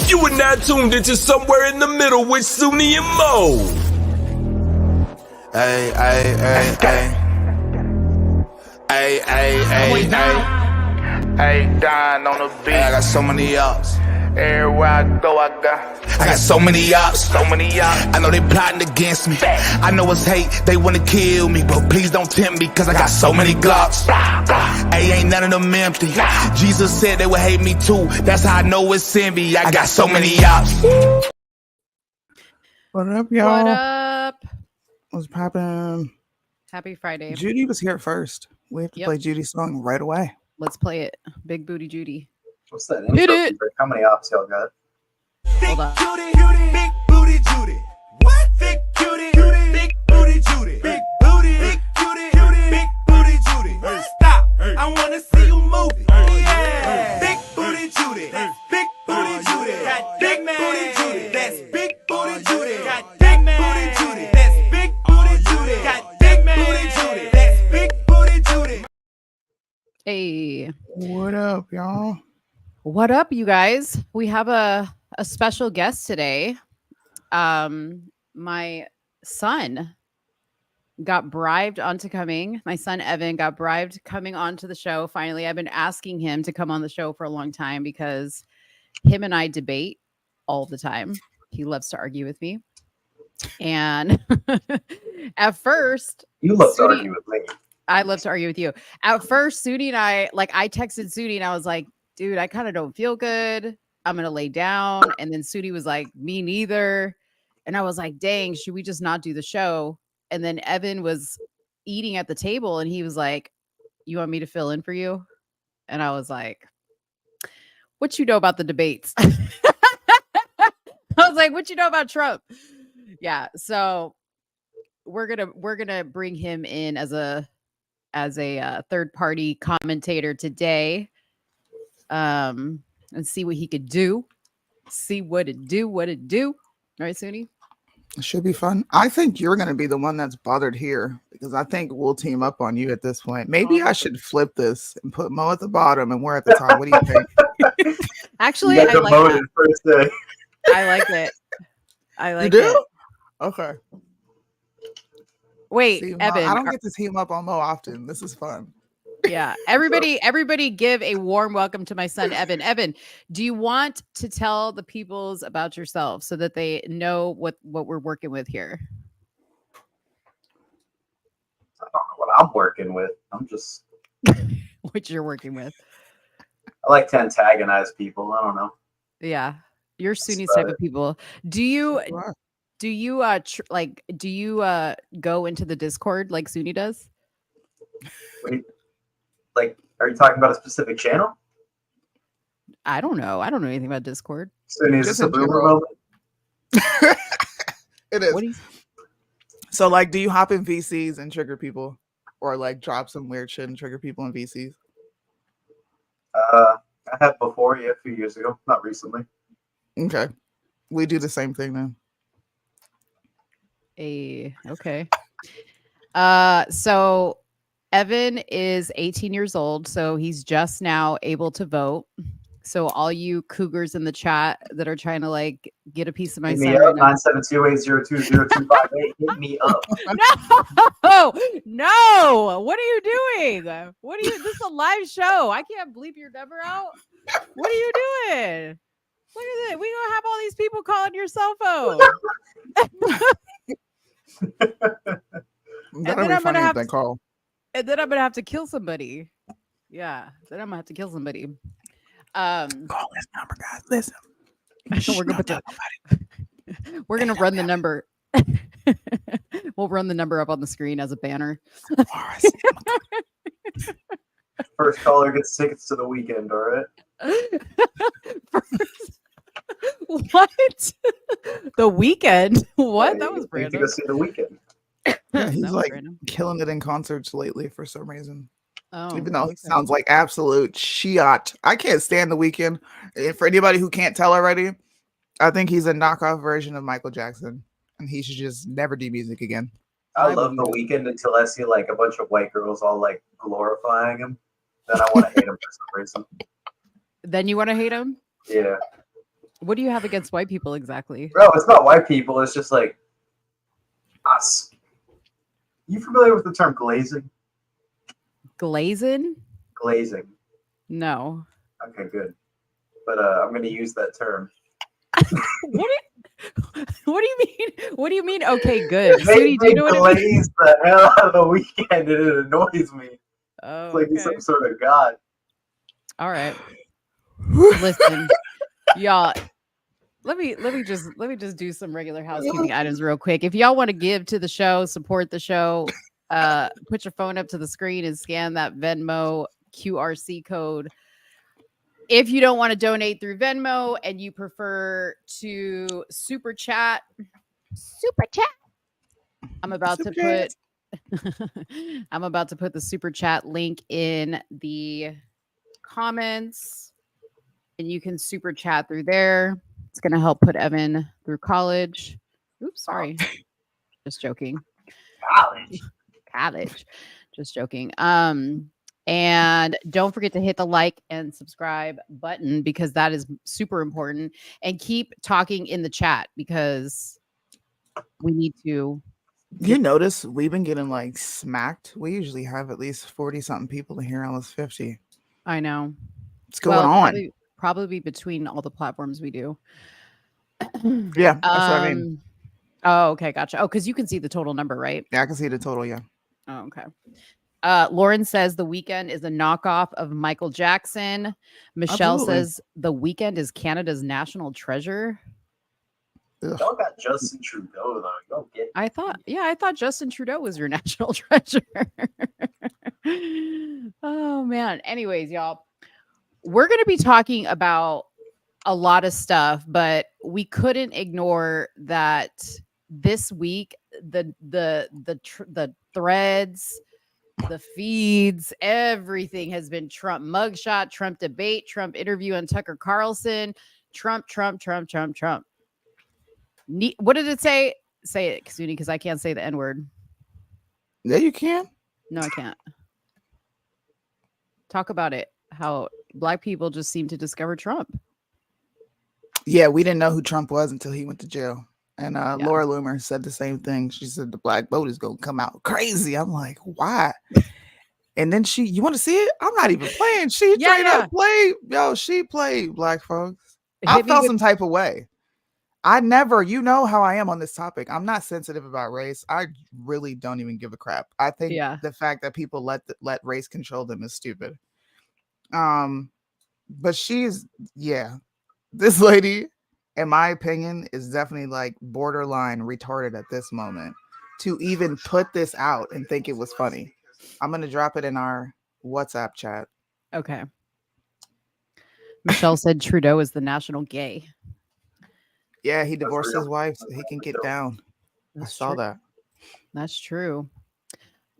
You are now tuned into Somewhere in the Middle with Soonie and Mo. Hey, hey, hey, hey. Hey, hey, hey, hey. Hey, dying on the beat. Hey, I got so many ups. Everywhere I go, I got so many ups. so many ups. I know they plotting against me. I know it's hate, they wanna kill me, but please don't tempt me, cause I got so many Glocks. Hey, ain't none of them empty. Jesus said they would hate me too. That's how I know it's envy. I got so many ups. What up, y'all? What up? What's poppin'? Happy Friday. Judy was here first. We have to play Judy's song right away. Let's play it. Big Booty Judy. What's that? Hit it. How many ops y'all got? Hold on. Big booty Judy. What? Big cutie, big booty Judy. Big booty, big cutie, big booty Judy. Stop. I wanna see you move it. Yeah. Big booty Judy. Big booty Judy. Big booty Judy. That's big booty Judy. Big booty Judy. That's big booty Judy. Big booty Judy. That's big booty Judy. Hey. What up, y'all? What up, you guys? We have a special guest today. My son got bribed onto coming. My son Evan got bribed coming onto the show. Finally, I've been asking him to come on the show for a long time because him and I debate all the time. He loves to argue with me. And at first, You love to argue with me. I love to argue with you. At first, Soonie and I texted Soonie and I was like, dude, I kind of don't feel good. I'm going to lay down. And then Soonie was like, me neither. And I was like, dang, should we just not do the show? And then Evan was eating at the table and he was like, you want me to fill in for you? And I was like, what you know about the debates? I was like, what you know about Trump? Yeah. So we're going to bring him in as a third party commentator today. And see what he could do. See what it do. Right, Soonie? It should be fun. I think you're going to be the one that's bothered here because I think we'll team up on you at this point. Maybe I should flip this and put Mo at the bottom and we're at the top. What do you think? Actually, I like that. First day. I like it. I like You do? it. Okay. Wait, See, Evan. I don't get to team up on Mo often. This is fun. Yeah. Everybody give a warm welcome to my son, Evan. Evan, do you want to tell the peoples about yourself so that they know what we're working with here? I don't know what I'm working with. I'm just. What you're working with. I like to antagonize people. I don't know. Yeah. You're Soonie's type of people. Do you go into the Discord like Soonie does? Wait, like, are you talking about a specific channel? I don't know. I don't know anything about Discord. So is this a boomer moment? It is. What do you... So, like, do you hop in VCs and trigger people, or like drop some weird shit and trigger people in VCs? I have before, a few years ago, not recently. Okay, we do the same thing then. Okay. So Evan is 18 years old, so he's just now able to vote. So all you cougars in the chat that are trying to like get a piece of my son right now. 972-802-0258. Hit me up. No. What are you doing? This is a live show. I can't bleep your number out. What are you doing? Look at it. We're gonna have all these people calling your cell phone. And then I'm gonna have to kill somebody. Yeah, then I'm gonna have to kill somebody. Call this number, guys. Listen. We're gonna run the number. We'll run the number up on the screen as a banner. First caller gets tickets to the weekend, all right? What? The weekend? What? Yeah, that was you need to random. go see the weekend. Yeah, he's That was like random. killing it in concerts lately for some reason. Oh, Even though he okay. sounds like absolute shit. I can't stand The Weeknd. And for anybody who can't tell already, I think he's a knockoff version of Michael Jackson, and he should just never do music again. I love The Weeknd until I see like a bunch of white girls all like glorifying him. Then I want to hate him for some reason. Then you want to hate him? Yeah. What do you have against white people exactly? Bro, it's not white people. It's just like us. You familiar with the term glazing? Glazing? Glazing. No. Okay, good. But I'm going to use that term. What do you mean? What do you mean? Okay, good. They Soonie, do you know what it means? glaze the hell out of the weekend, and it annoys me. Oh, It's like he's okay. some sort of god. All right. Listen, y'all. Let me just do some regular housekeeping items real quick. If y'all want to give to the show, support the show, put your phone up to the screen and scan that Venmo QRC code. If you don't want to donate through Venmo and you prefer to super chat, I'm about to put the super chat link in the comments, and you can super chat through there. It's going to help put Evan through college. Oops, sorry. Just joking. College. Just joking. And don't forget to hit the like and subscribe button because that is super important. And keep talking in the chat because we need to. You notice we've been getting like smacked. We usually have at least 40 something people in here, almost 50. I know. What's going on? Probably between all the platforms we do. Yeah, that's what I mean. Oh, okay, gotcha. Oh, because you can see the total number, right? Yeah, I can see the total. Yeah. Oh, okay. Lauren says The Weeknd is a knockoff of Michael Jackson. Michelle Absolutely. says The Weeknd is Canada's national treasure. Ugh. Y'all got Justin Trudeau though. You don't get. I thought Justin Trudeau was your national treasure. Oh man. Anyways, y'all, we're gonna be talking about a lot of stuff, but we couldn't ignore that this week the threads, the feeds, everything has been Trump mugshot, Trump debate, Trump interview on Tucker Carlson, Trump. What did it say? Say it, Soonie, because I can't say the N-word. Yeah, you can. No, I can't. Talk about it. How Black people just seem to discover Trump. Yeah, we didn't know who Trump was until he went to jail. And Laura Loomer said the same thing. She said the black vote is going to come out crazy. I'm like, why? And then you want to see it? I'm not even playing. She straight up played. Yo, she played black folks. I felt some type of way. I never, you know how I am on this topic. I'm not sensitive about race. I really don't even give a crap. I think the fact that people let race control them is stupid. But this lady, in my opinion, is definitely like borderline retarded at this moment to even put this out and think it was funny. I'm going to drop it in our WhatsApp chat. Okay. Michelle said Trudeau is the national gay. Yeah, he divorced his wife so he can get down. I saw that. That's true.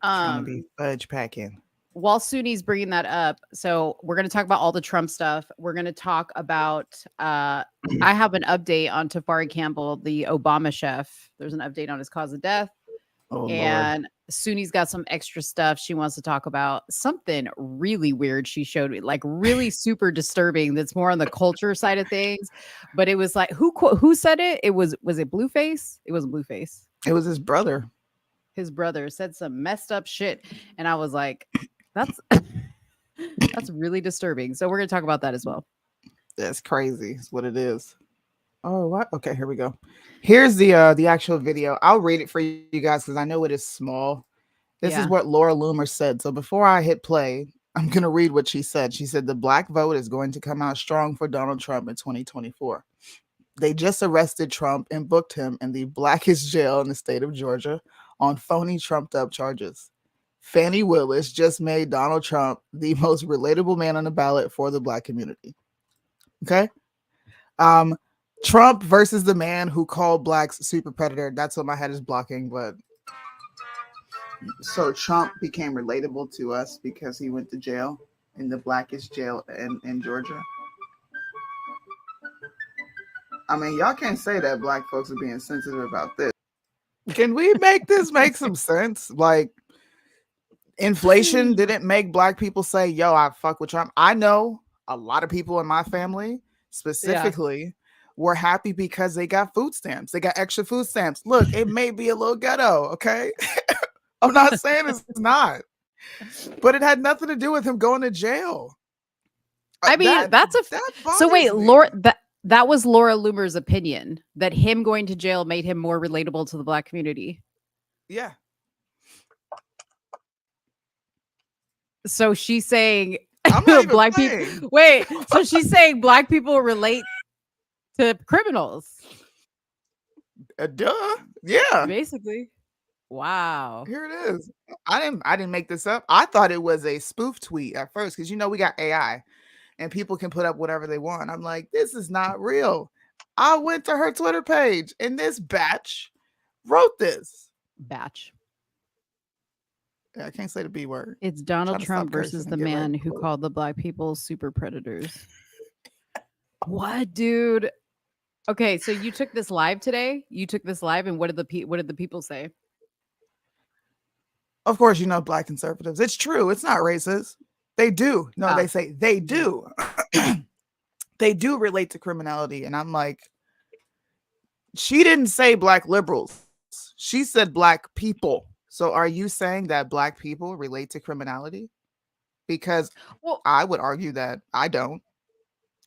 Trying to be fudge packing. While Soonie's bringing that up, so we're going to talk about all the Trump stuff. We're going to talk about, I have an update on Tafari Campbell, the Obama chef. There's an update on his cause of death. Oh, and Soonie's got some extra stuff she wants to talk about. Something really weird she showed me, like really super disturbing. That's more on the culture side of things. But it was like, who said it? Was it Blueface? It wasn't Blueface. It was his brother. His brother said some messed up shit. And I was like, that's really disturbing. So we're going to talk about that as well. That's crazy. It's what it is. Oh, what? Okay, here we go. Here's the actual video. I'll read it for you guys because I know it is small. This is what Laura Loomer said. So before I hit play, I'm going to read what she said. She said the black vote is going to come out strong for Donald Trump in 2024. They just arrested Trump and booked him in the blackest jail in the state of Georgia on phony trumped up charges. Fannie Willis just made Donald Trump the most relatable man on the ballot for the black community. Okay. Trump versus the man who called blacks super predator. That's what my head is blocking. But so Trump became relatable to us because he went to jail in the blackest jail in Georgia. I mean, y'all can't say that black folks are being sensitive about this. Can we make this make some sense? Like, inflation didn't make black people say, yo, I fuck with Trump. I know a lot of people in my family specifically were happy because they got food stamps. They got extra food stamps. Look, it may be a little ghetto, okay? I'm not saying it's not, but it had nothing to do with him going to jail. I mean, so wait, Laura, that was Laura Loomer's opinion that him going to jail made him more relatable to the Black community. Yeah. So she's saying Black people. Wait, so she's saying Black people relate to criminals. Duh. Yeah. Basically. Wow. Here it is. I didn't make this up. I thought it was a spoof tweet at first because we got AI and people can put up whatever they want. I'm like, this is not real. I went to her Twitter page and this batch wrote this. Batch. I can't say the B word. It's Donald Trump versus the man who called the Black people super predators. What, dude? Okay, so you took this live today. You took this live, and what did the people say? Of course, Black conservatives. It's true. It's not racist. They do. No, they say they do. They do relate to criminality, and I'm like, she didn't say Black liberals. She said Black people. So are you saying that Black people relate to criminality? Because I would argue that I don't.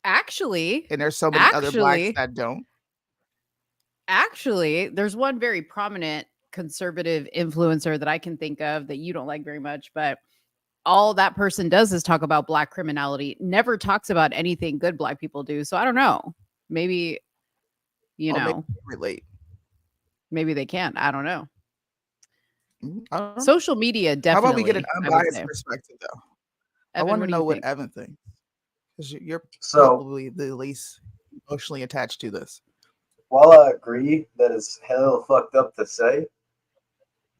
Actually. And there's so many other Blacks that don't. Actually, there's one very prominent conservative influencer that I can think of that you don't like very much, but all that person does is talk about Black criminality, never talks about anything good Black people do. So I don't know. Maybe, Maybe they relate. Maybe they can't. I don't know. Social media definitely. How about we get an unbiased perspective, though? Evan, I want to know what Evan thinks, because you're probably the least emotionally attached to this. While I agree that it's hell fucked up to say,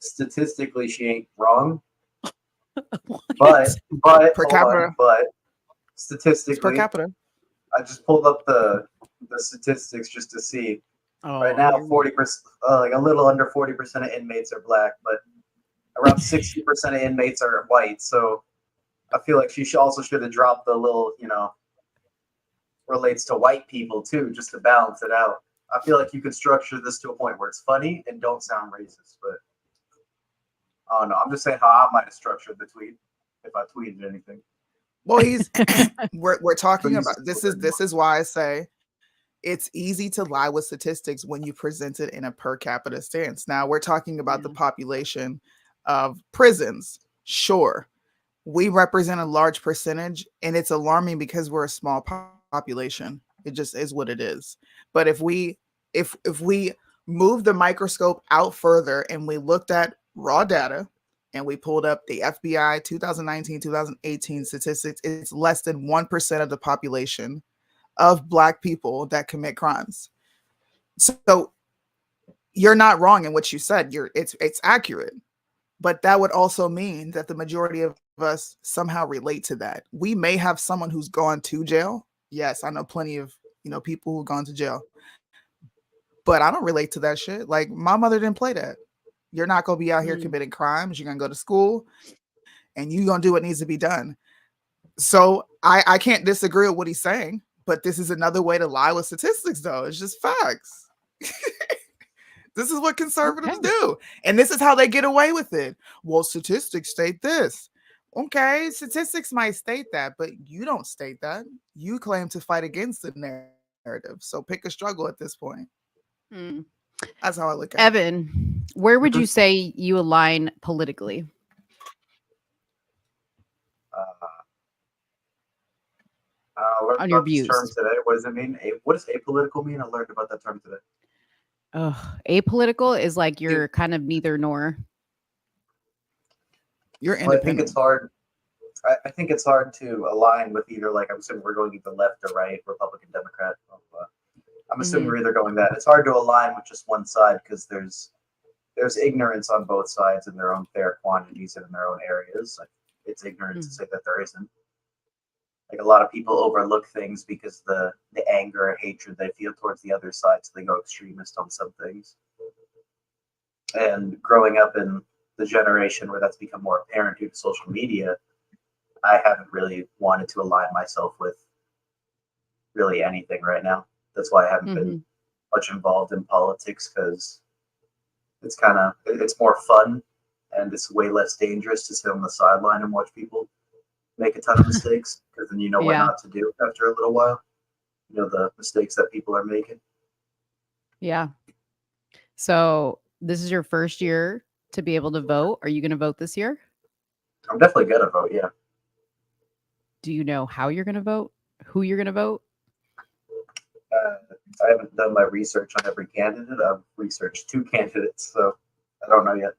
statistically she ain't wrong. but per capita, but statistically, it's per capita. I just pulled up the statistics just to see. Right now, 40%, like a little under 40% of inmates are Black, but around 60% of inmates are white. So I feel like she also should have dropped the little, relates to white people too, just to balance it out. I feel like you could structure this to a point where it's funny and don't sound racist, but I don't know. I'm just saying how I might have structured the tweet if I tweeted anything. Well, we're talking about this is why I say it's easy to lie with statistics when you present it in a per capita stance. Now we're talking about the population of prisons. Sure, we represent a large percentage, and it's alarming because we're a small population. It just is what it is. But if we move the microscope out further and we looked at raw data and we pulled up the FBI 2019, 2018 statistics, it's less than 1% of the population of Black people that commit crimes. So you're not wrong in what you said. It's accurate. But that would also mean that the majority of us somehow relate to that. We may have someone who's gone to jail. Yes, I know plenty of people who've gone to jail. But I don't relate to that shit. Like, my mother didn't play that. You're not gonna be out here committing crimes. You're gonna go to school and you're gonna do what needs to be done. So I can't disagree with what he's saying, but this is another way to lie with statistics, though. It's just facts. This is what conservatives do. And this is how they get away with it. Well, statistics state this. Okay, statistics might state that, but you don't state that. You claim to fight against the narrative. So pick a struggle at this point. That's how I look at it. Evan, where would you say you align politically? On your views. Term today. What does it mean? What does apolitical mean? I learned about that term today. Apolitical is like you're kind of neither nor. You're independent. I think it's hard. I think it's hard to align with either, like, I'm assuming we're going either left or right, Republican, Democrat. I'm assuming we're either going that. It's hard to align with just one side because there's ignorance on both sides in their own fair quantities and in their own areas. Like, it's ignorance to say that there isn't. Like, a lot of people overlook things because the anger or hatred they feel towards the other side, so they go extremist on some things. And growing up in the generation where that's become more apparent due to social media, I haven't really wanted to align myself with really anything right now. That's why I haven't been much involved in politics, because it's more fun and it's way less dangerous to sit on the sideline and watch people make a ton of mistakes, because then you know what not to do after a little while. You know the mistakes that people are making. Yeah. So this is your first year to be able to vote. Are you going to vote this year? I'm definitely gonna vote. Yeah. Do you know how you're going to vote? Who you're going to vote? I haven't done my research on every candidate. I've researched 2 candidates, so I don't know yet.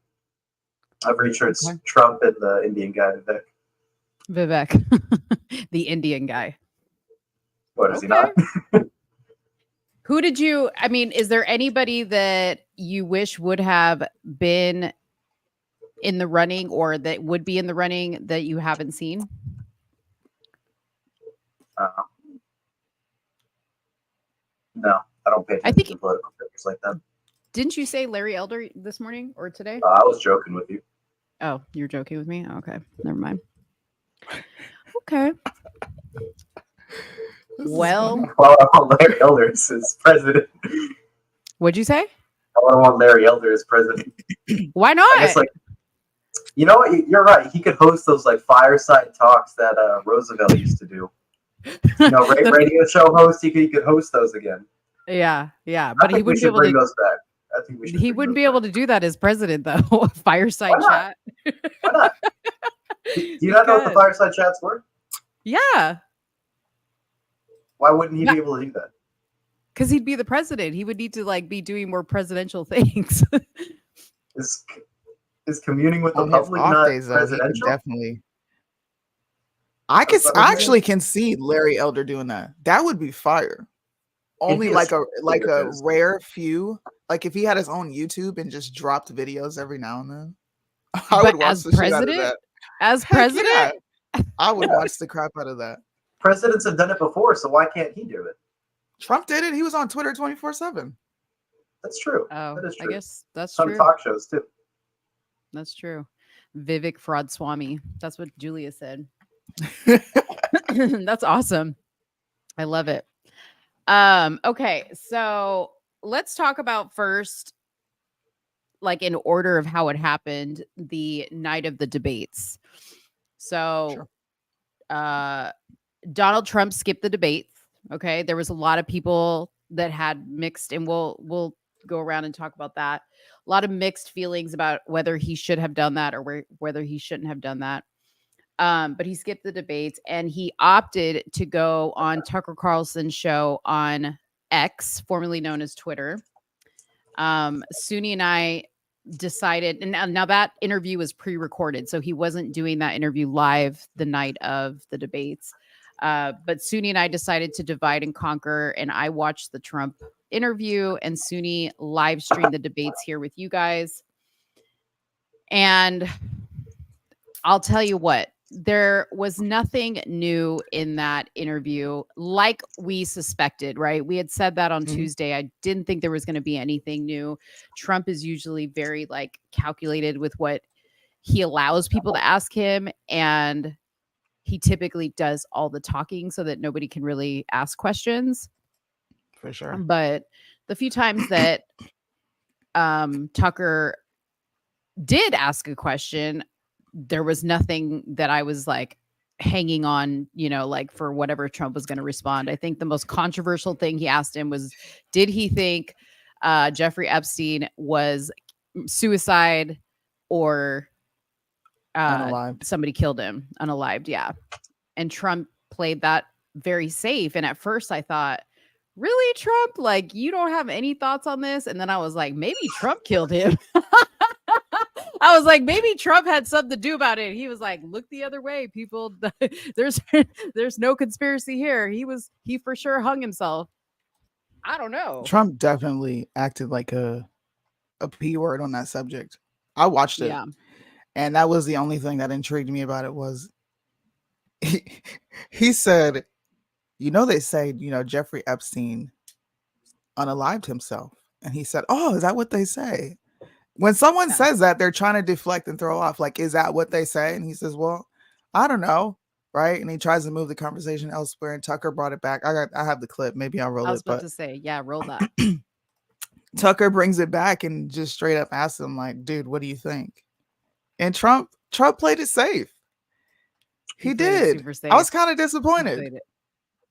I've researched Trump and the Indian guy, Vivek, the Indian guy. What is he not? Who did you, I mean, is there anybody that you wish would have been in the running or that would be in the running that you haven't seen? No, I don't pay attention to political figures like that. Didn't you say Larry Elder this morning or today? I was joking with you. Oh, you're joking with me? Okay, never mind. Okay. Well, I want Larry Elder as president. What'd you say? I want Larry Elder as president. Why not? I guess, like, you know what? You're right. He could host those like fireside talks that Roosevelt used to do. You know, radio show host. He could host those again. Yeah, but he wouldn't be able to bring those back. I think we should. He wouldn't be able to do that as president, though. Fireside chat. Why not? Do you not know what the fireside chats were? Yeah. Why wouldn't he be able to do that? Because he'd be the president. He would need to like be doing more presidential things. Is communing with the public not presidential? Definitely. I actually can see Larry Elder doing that. That would be fire. Only like a rare few. Like if he had his own YouTube and just dropped videos every now and then. I would watch the shit out of that. As president? Yeah. I would watch the crap out of that. Presidents have done it before, so why can't he do it? Trump did it. He was on Twitter 24/7. That's true. Oh, that is true. I guess that's some true. Talk shows too. That's true. Vivek Fraud Swami. That's what Julia said. That's awesome. I love it. Okay, so let's talk about first, like in order of how it happened, the night of the debates. So Donald Trump skipped the debates. Okay, there was a lot of people that had mixed, and we'll go around and talk about that. A lot of mixed feelings about whether he should have done that or whether he shouldn't have done that. But he skipped the debates and he opted to go on Tucker Carlson's show on X, formerly known as Twitter. Soonie and I decided, and now that interview was pre-recorded, so he wasn't doing that interview live the night of the debates. But Soonie and I decided to divide and conquer, and I watched the Trump interview, and Soonie live streamed the debates here with you guys. And I'll tell you what, there was nothing new in that interview, like we suspected, right? We had said that on Tuesday. I didn't think there was going to be anything new. Trump is usually very like calculated with what he allows people to ask him, and he typically does all the talking so that nobody can really ask questions. For sure. But the few times that Tucker did ask a question, there was nothing that I was like hanging on, you know, like for whatever Trump was going to respond. I think the most controversial thing he asked him was, did he think Jeffrey Epstein was suicide or unalived? Somebody killed him, unalived. Yeah. And Trump played that very safe. And at first I thought, really, Trump? Like, you don't have any thoughts on this? And then I was like, maybe Trump killed him. I was like, maybe Trump had something to do about it. He was like, look the other way, people. There's no conspiracy here. He for sure hung himself. I don't know. Trump definitely acted like a P word on that subject. I watched it. Yeah. And that was the only thing that intrigued me about it was he said, you know, they say, you know, Jeffrey Epstein unalived himself. And he said, oh, is that what they say? When someone says that, they're trying to deflect and throw off. Like, is that what they say? And he says, well, I don't know. right? And he tries to move the conversation elsewhere, and Tucker brought it back. I have the clip. Maybe I'll roll I was it, about but to say, yeah, roll that. Tucker brings it back and just straight up asks him, like, dude, what do you think? And Trump played it safe. He played it did. super I was safe. kind of He disappointed. played it.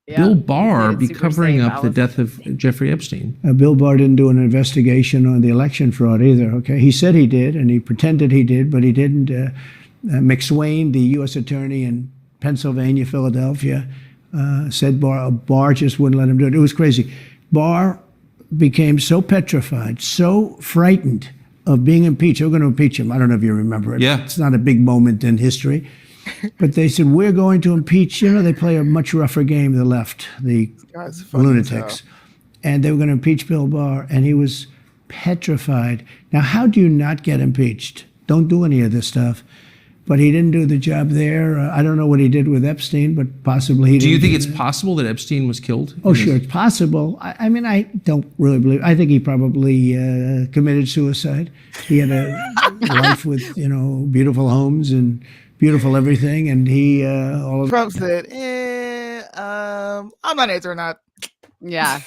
Yeah, Bill he played Barr it be super covering safe. up the death of Jeffrey Epstein. Bill Barr didn't do an investigation on the election fraud either. Okay, he said he did, and he pretended he did, but he didn't. McSwain, the U.S. attorney in Pennsylvania, Philadelphia, said Barr just wouldn't let him do it. It was crazy. Barr became so petrified, so frightened of being impeached. They were going to impeach him. I don't know if you remember it. Yeah. It's not a big moment in history. But they said, we're going to impeach. You know, they play a much rougher game, the left, the Guy's funny as lunatics. And they were going to impeach Bill Barr, and he was petrified. Now, how do you not get impeached? Don't do any of this stuff. But he didn't do the job there. I don't know what he did with Epstein, but possibly he didn't. Do you think do it's that. possible that Epstein was killed? Oh, sure, it's possible. I mean, I don't really believe. I think he probably committed suicide. He had a life with, you know, beautiful homes and beautiful everything, and he all of Trump said, I'm not answering that. Yeah.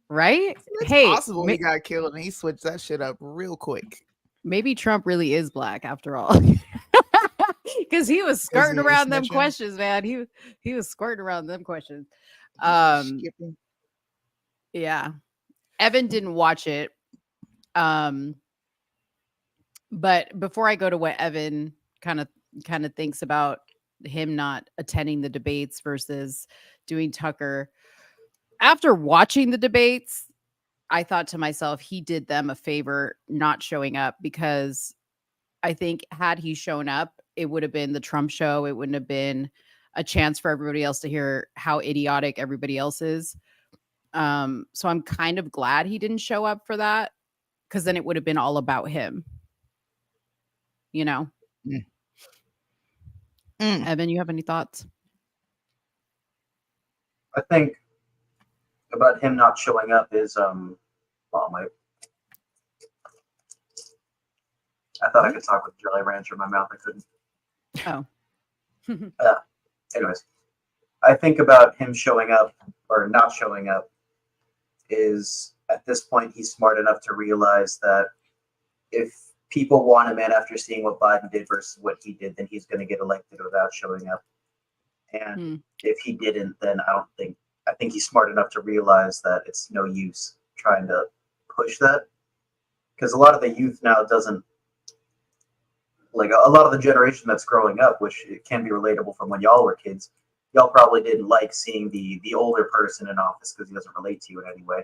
Right? It's Hey, possible he got killed, and he switched that shit up real quick. maybe Trump really is black after all. Because he was skirting he around them snitching? questions, man. He was skirting around them questions. Skipping. Yeah. Evan didn't watch it. But before I go to what Evan kind of thinks about him not attending the debates versus doing Tucker, after watching the debates, I thought to myself, he did them a favor not showing up, because I think had he shown up, it would have been the Trump show. It wouldn't have been a chance for everybody else to hear how idiotic everybody else is. So I'm kind of glad he didn't show up for that, because then it would have been all about him. You know? Evan, you have any thoughts? I think about him not showing up is I thought I could talk with Jelly Rancher in my mouth. I couldn't. Oh. Anyways, I think about him showing up or not showing up is, at this point, he's smart enough to realize that if people want him in after seeing what Biden did versus what he did, then he's going to get elected without showing up. And if he didn't, then I think he's smart enough to realize that it's no use trying to push that, because a lot of the youth now doesn't, like, a lot of the generation that's growing up, which it can be relatable from when y'all were kids, y'all probably didn't like seeing the older person in office because he doesn't relate to you in any way.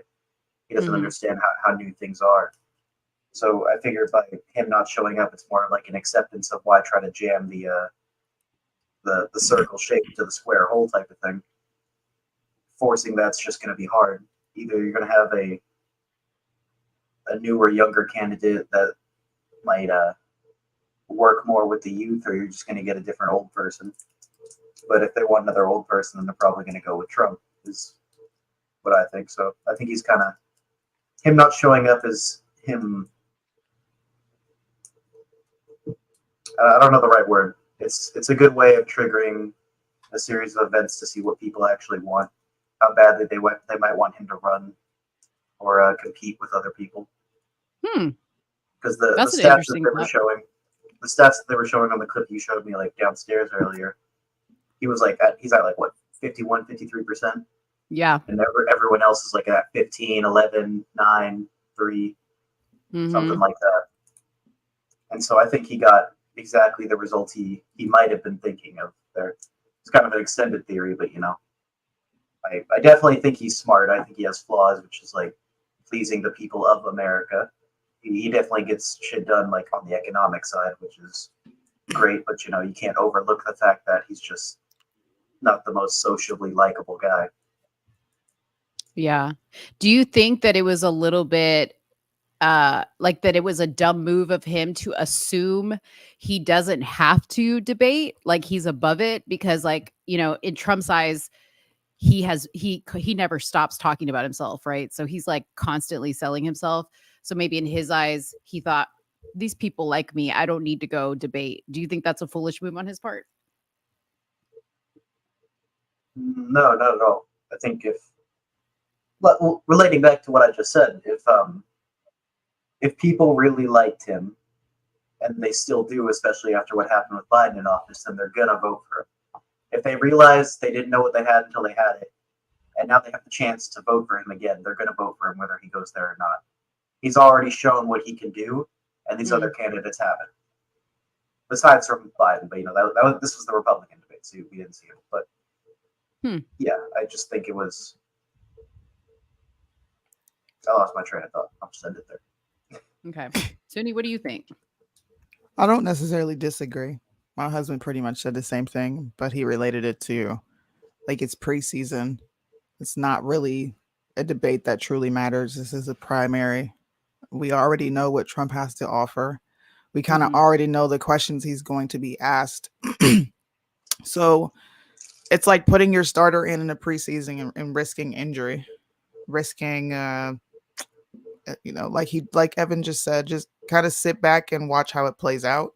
He doesn't understand how new things are. So I figured by him not showing up, it's more like an acceptance of why try to jam the circle shape to the square hole type of thing. Forcing that's just going to be hard. Either you're going to have a newer, younger candidate that might work more with the youth, or you're just going to get a different old person. But if they want another old person, then they're probably going to go with Trump, is what I think. So I think he's kind of, him not showing up is him, I don't know the right word. It's a good way of triggering a series of events to see what people actually want, how badly they might want him to run or compete with other people. Because the stats that they were showing, the stats that they were showing on the clip you showed me, like, downstairs earlier, he's at like what, 51, 53%? Yeah. And everyone else is like at 15, 11, 9, 3, something like that. And so I think he got exactly the results he might have been thinking of there. It's kind of an extended theory, but you know, I definitely think he's smart. I think he has flaws, which is like pleasing the people of America. He definitely gets shit done, like on the economic side, which is great. But you know, you can't overlook the fact that he's just not the most sociably likable guy. Yeah. Do you think that it was a little bit like that it was a dumb move of him to assume he doesn't have to debate, like he's above it? Because, like, you know, in Trump's eyes, he never stops talking about himself, right? So he's like constantly selling himself. So maybe in his eyes, he thought, these people like me, I don't need to go debate. Do you think that's a foolish move on his part? No, not at all. I think well, relating back to what I just said, if people really liked him, and they still do, especially after what happened with Biden in office, then they're gonna vote for him. If they realize they didn't know what they had until they had it, and now they have the chance to vote for him again, they're gonna vote for him whether he goes there or not. He's already shown what he can do, and these other candidates haven't. Besides from Biden, but this was the Republican debate, so we didn't see him. But yeah, I just think it was. I lost my train of thought. I'll just end it there. Okay. Soonie, what do you think? I don't necessarily disagree. My husband pretty much said the same thing, but he related it to like it's preseason. It's not really a debate that truly matters. This is a primary. We already know what Trump has to offer. We kind of already know the questions he's going to be asked. So it's like putting your starter in a preseason and risking injury, risking, like Evan just said, just kind of sit back and watch how it plays out.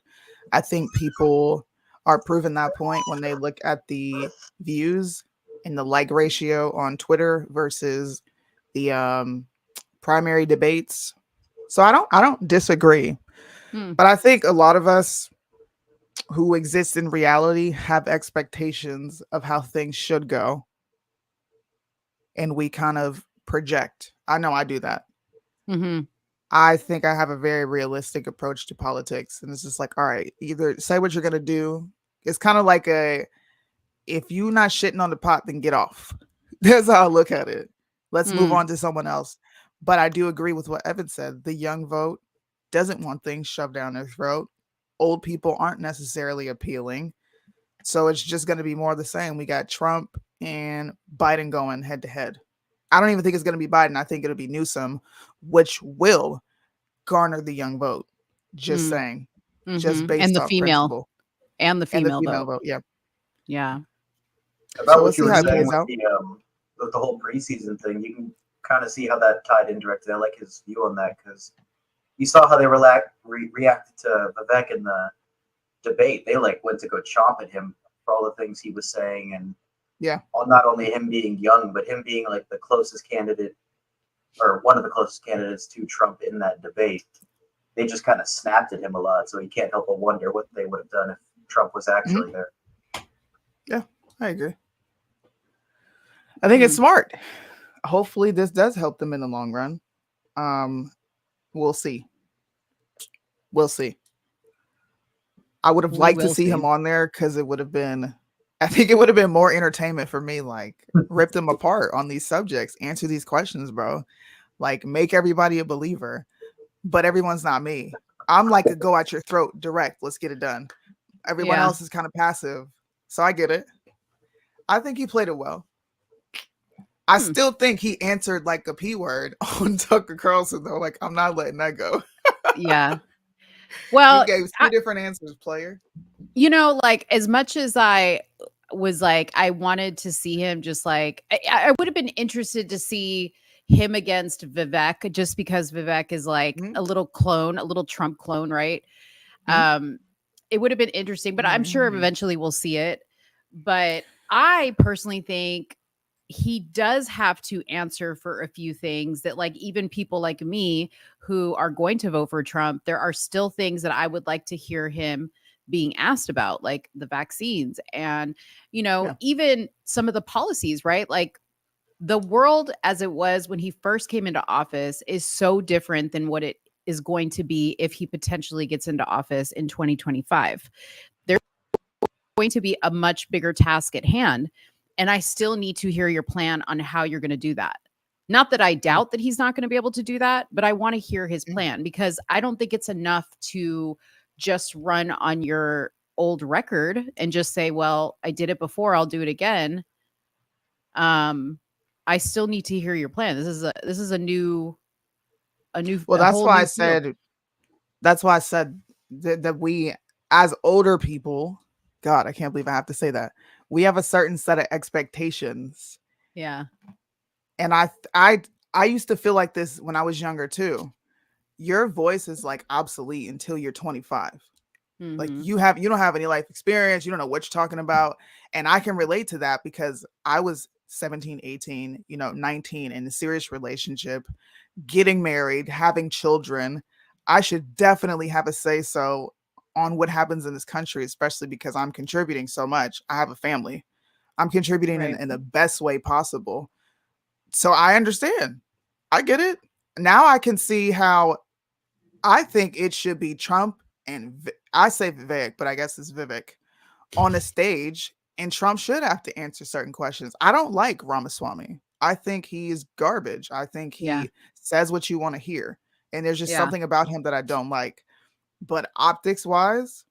I think people are proving that point when they look at the views and the like ratio on Twitter versus the primary debates. So I don't disagree, but I think a lot of us who exist in reality have expectations of how things should go, and we kind of project. I know I do that. I think I have a very realistic approach to politics, and it's just like, all right, either say what you're gonna do. It's kind of like if you're not shitting on the pot, then get off. That's how I look at it. Let's move on to someone else. But I do agree with what Evan said. The young vote doesn't want things shoved down their throat. Old people aren't necessarily appealing. So it's just going to be more of the same. We got Trump and Biden going head to head. I don't even think it's going to be Biden. I think it'll be Newsom, which will garner the young vote. Just saying. Just based and the off female principle. and the female, vote. Yeah. Yeah. About So what you were we'll see how it saying plays out. with the whole preseason thing, you can kind of see how that tied in directly. I like his view on that because you saw how they reacted to Vivek in the debate. They went to go chomp at him for all the things he was saying, and not only him being young, but him being like the closest candidate or one of the closest candidates to Trump in that debate. They just kind of snapped at him a lot, so you can't help but wonder what they would have done if Trump was actually there. Yeah, I agree. I think it's smart. Hopefully this does help them in the long run. We'll see. We'll see. I would have liked to see him on there because it would have been, I think it would have been more entertainment for me. Like, rip them apart on these subjects, answer these questions, bro. Like, make everybody a believer. But everyone's not me. I'm like a go at your throat direct. Let's get it done. Everyone else is kind of passive. So I get it. I think he played it well. I still think he answered like a P word on Tucker Carlson, though. Like, I'm not letting that go. Yeah. Well, you gave two different answers, player. You know, like, as much as I was like, I wanted to see him just like, I would have been interested to see him against Vivek, just because Vivek is like a little clone, a little Trump clone, right? It would have been interesting, but I'm sure eventually we'll see it. But I personally think he does have to answer for a few things that, like, even people like me who are going to vote for Trump, there are still things that I would like to hear him being asked about, like the vaccines and, even some of the policies, right? Like, the world as it was when he first came into office is so different than what it is going to be if he potentially gets into office in 2025. There's going to be a much bigger task at hand. And I still need to hear your plan on how you're going to do that. Not that I doubt that he's not going to be able to do that, but I want to hear his plan, because I don't think it's enough to just run on your old record and just say, well, I did it before, I'll do it again. I still need to hear your plan. This is a new. Well, that's why I said. That's why I said that we, as older people, God, I can't believe I have to say that. We have a certain set of expectations. Yeah. And I used to feel like this when I was younger too. Your voice is like obsolete until you're 25. Like you don't have any life experience. You don't know what you're talking about. And I can relate to that because I was 17, 18, 19 in a serious relationship, getting married, having children. I should definitely have a say so on what happens in this country, especially because I'm contributing so much. I have a family. I'm contributing in the best way possible. So I understand. I get it. Now I can see how I think it should be Trump and I say Vivek, but I guess it's Vivek on a stage, and Trump should have to answer certain questions. I don't like Ramaswamy. I think he is garbage. I think he says what you want to hear, and there's just something about him that I don't like. But optics wise,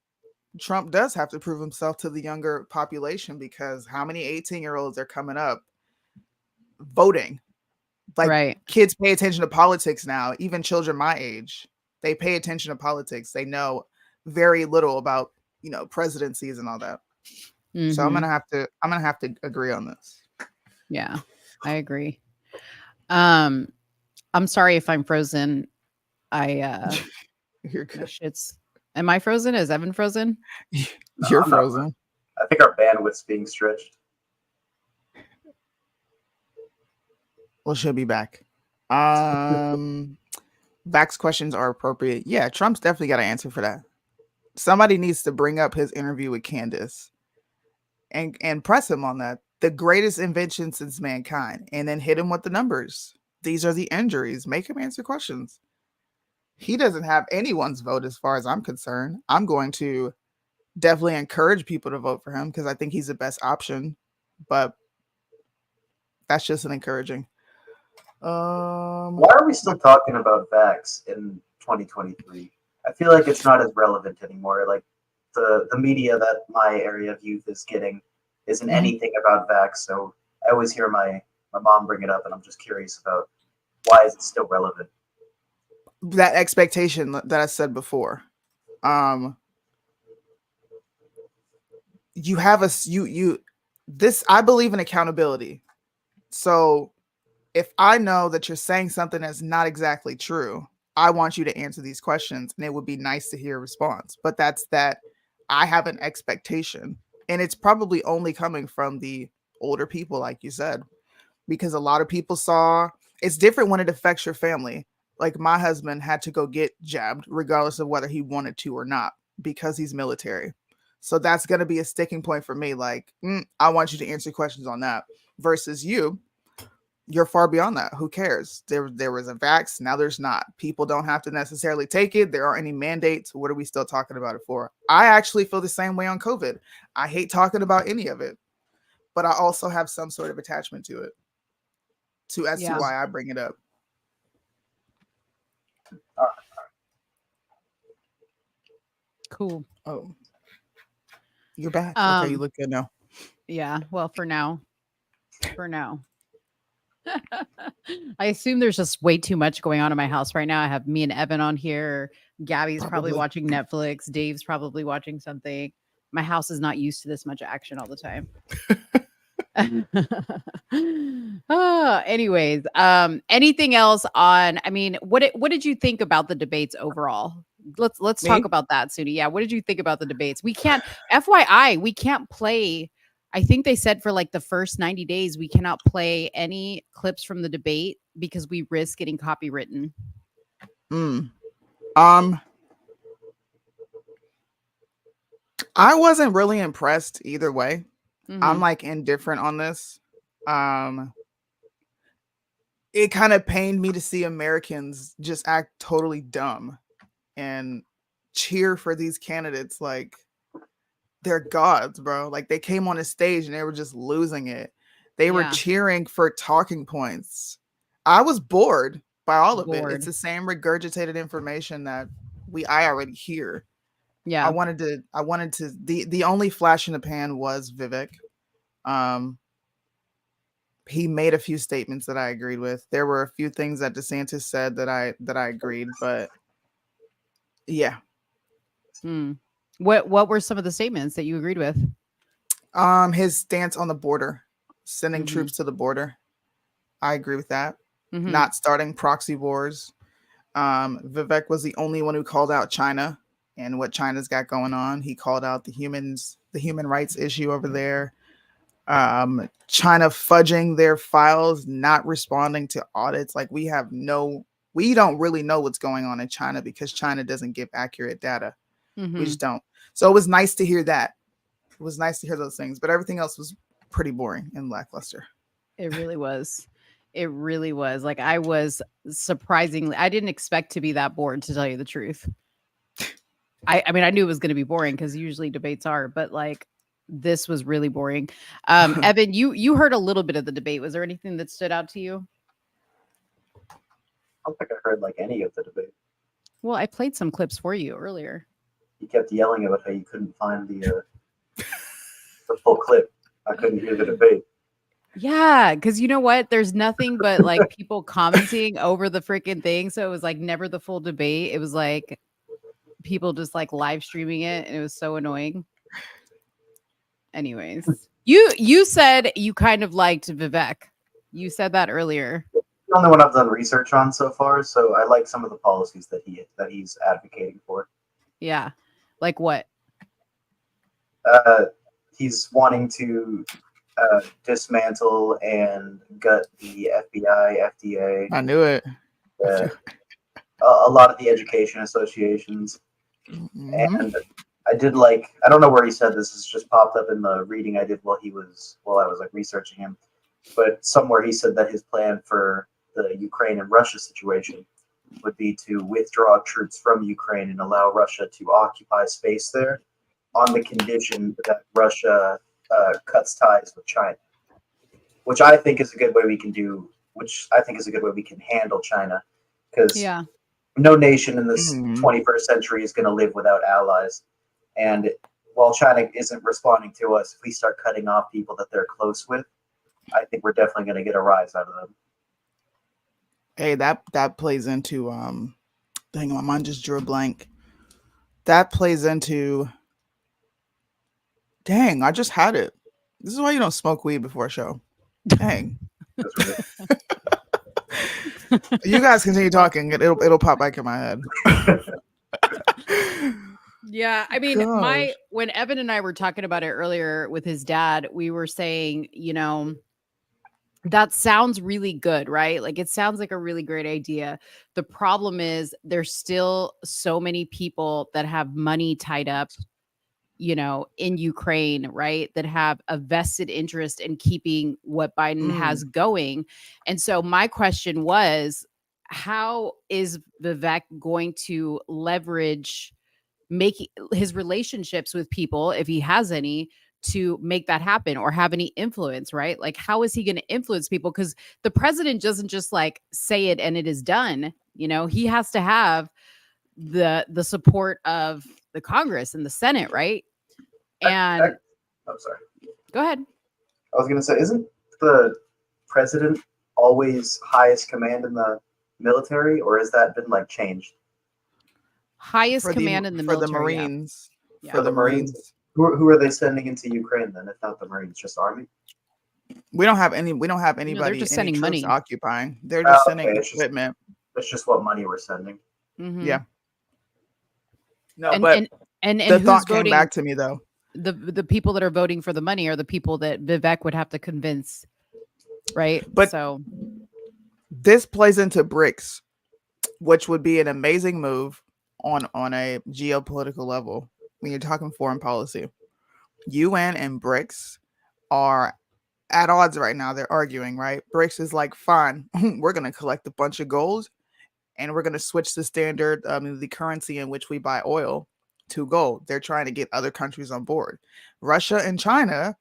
Trump does have to prove himself to the younger population because how many 18-year-olds are coming up voting? Like kids pay attention to politics now, even children my age. They pay attention to politics. They know very little about, presidencies and all that. So I'm gonna have to agree on this. Yeah, I agree. I'm sorry if I'm frozen. You're good. Am I frozen? Is Evan frozen? You're frozen. I think our bandwidth's being stretched. Well, she'll be back. Vax questions are appropriate. Yeah, Trump's definitely got to answer for that. Somebody needs to bring up his interview with Candace and press him on that. The greatest invention since mankind, and then hit him with the numbers. These are the injuries. Make him answer questions. He doesn't have anyone's vote as far as I'm concerned. I'm going to definitely encourage people to vote for him because I think he's the best option. But that's just an encouraging. Why are we still talking about vax in 2023? I feel like it's not as relevant anymore. Like the media that my area of youth is getting isn't anything about vax. So I always hear my mom bring it up, and I'm just curious about why is it still relevant? That expectation that I said before. You have this. I believe in accountability. So if I know that you're saying something that's not exactly true, I want you to answer these questions, and it would be nice to hear a response. But that's that I have an expectation, and it's probably only coming from the older people, like you said, because a lot of people saw it's different when it affects your family. Like my husband had to go get jabbed regardless of whether he wanted to or not because he's military. So that's going to be a sticking point for me. Like, I want you to answer questions on that versus you're far beyond that. Who cares? There was a vax. Now there's not. People don't have to necessarily take it. There aren't any mandates. What are we still talking about it for? I actually feel the same way on COVID. I hate talking about any of it, but I also have some sort of attachment to it as to why I bring it up. Cool. Oh, you're back. Okay, you look good now. Yeah. Well, for now. I assume there's just way too much going on in my house right now. I have me and Evan on here. Gabby's probably watching Netflix. Dave's probably watching something. My house is not used to this much action all the time. Anyways, anything else on? I mean, what did you think about the debates overall? Let's talk about that, Soonie. Yeah, what did you think about the debates? We can't, FYI, we can't play. I think they said for like the first 90 days, we cannot play any clips from the debate because we risk getting copywritten. I wasn't really impressed either way. I'm like indifferent on this. It kind of pained me to see Americans just act totally dumb and cheer for these candidates like they're gods, bro. Like they came on a stage and they were just losing it. They were cheering for talking points. I was bored by all of it. It's the same regurgitated information that I already hear. Yeah. I wanted to the only flash in the pan was Vivek. He made a few statements that I agreed with. There were a few things that DeSantis said that I agreed, but yeah. What were some of the statements that you agreed with? His stance on the border, sending troops to the border. I agree with that. Not starting proxy wars. Vivek was the only one who called out China and what China's got going on. He called out the human rights issue over there. China fudging their files, not responding to audits. Like we don't really know what's going on in China because China doesn't give accurate data. We just don't. So it was nice to hear that. It was nice to hear those things, but everything else was pretty boring and lackluster. It really was. It really was. Like I was surprisingly, I didn't expect to be that bored, to tell you the truth. I mean, I knew it was going to be boring because usually debates are, but like this was really boring. Evan, you heard a little bit of the debate. Was there anything that stood out to you? I don't think I heard like any of the debate. Well, I played some clips for you earlier. You kept yelling about how you couldn't find the full clip. I couldn't hear the debate. Yeah, because you know what? There's nothing but like people commenting over the freaking thing. So it was like never the full debate. It was like people just like live streaming it, and it was so annoying. Anyways, you said you kind of liked Vivek. You said that earlier. The only one I've done research on so far, so I like some of the policies that he's advocating for. Yeah, like what? He's wanting to dismantle and gut the FBI, FDA. I knew it. A lot of the education associations. Mm-hmm. And I did like, I don't know where he said this, it's just popped up in the reading I did while I was like researching him. But somewhere he said that his plan for the Ukraine and Russia situation would be to withdraw troops from Ukraine and allow Russia to occupy space there on the condition that Russia cuts ties with China, which I think is a good way we can handle China, because no nation in this 21st century is going to live without allies. And while China isn't responding to us, if we start cutting off people that they're close with, I think we're definitely going to get a rise out of them. Hey, that plays into dang, my mind just drew a blank. That plays into dang, I just had it. This is why you don't smoke weed before a show. Dang. You guys continue talking. It'll pop back in my head. Yeah, I mean, when Evan and I were talking about it earlier with his dad, we were saying, you know, that sounds really good, right? Like it sounds like a really great idea. The problem is there's still so many people that have money tied up, you know, in Ukraine, right? That have a vested interest in keeping what Biden has going. And so my question was, how is Vivek going to leverage making his relationships with people, if he has any, to make that happen or have any influence, right? Like, how is he going to influence people? Because the president doesn't just like say it and it is done. You know, he has to have the support of the Congress and the Senate, right? And I'm sorry. Go ahead. I was going to say, isn't the president always highest command in the military, or has that been like changed? Highest command in the military. For the Marines. Yeah. For the Marines. Who are they sending into Ukraine then, if not the Marines, just Army? We don't have anybody. No, they're just sending money. Occupying. They're just sending equipment. That's just what money we're sending. Mm-hmm. Yeah. No, and, but and the who's thought voting, came back to me though. The people that are voting for the money are the people that Vivek would have to convince, right? But so this plays into BRICS, which would be an amazing move on a geopolitical level when you're talking foreign policy. UN and BRICS are at odds right now. They're arguing, right? BRICS is like, fine, we're going to collect a bunch of gold and we're going to switch the standard, the currency in which we buy oil to gold. They're trying to get other countries on board. Russia and China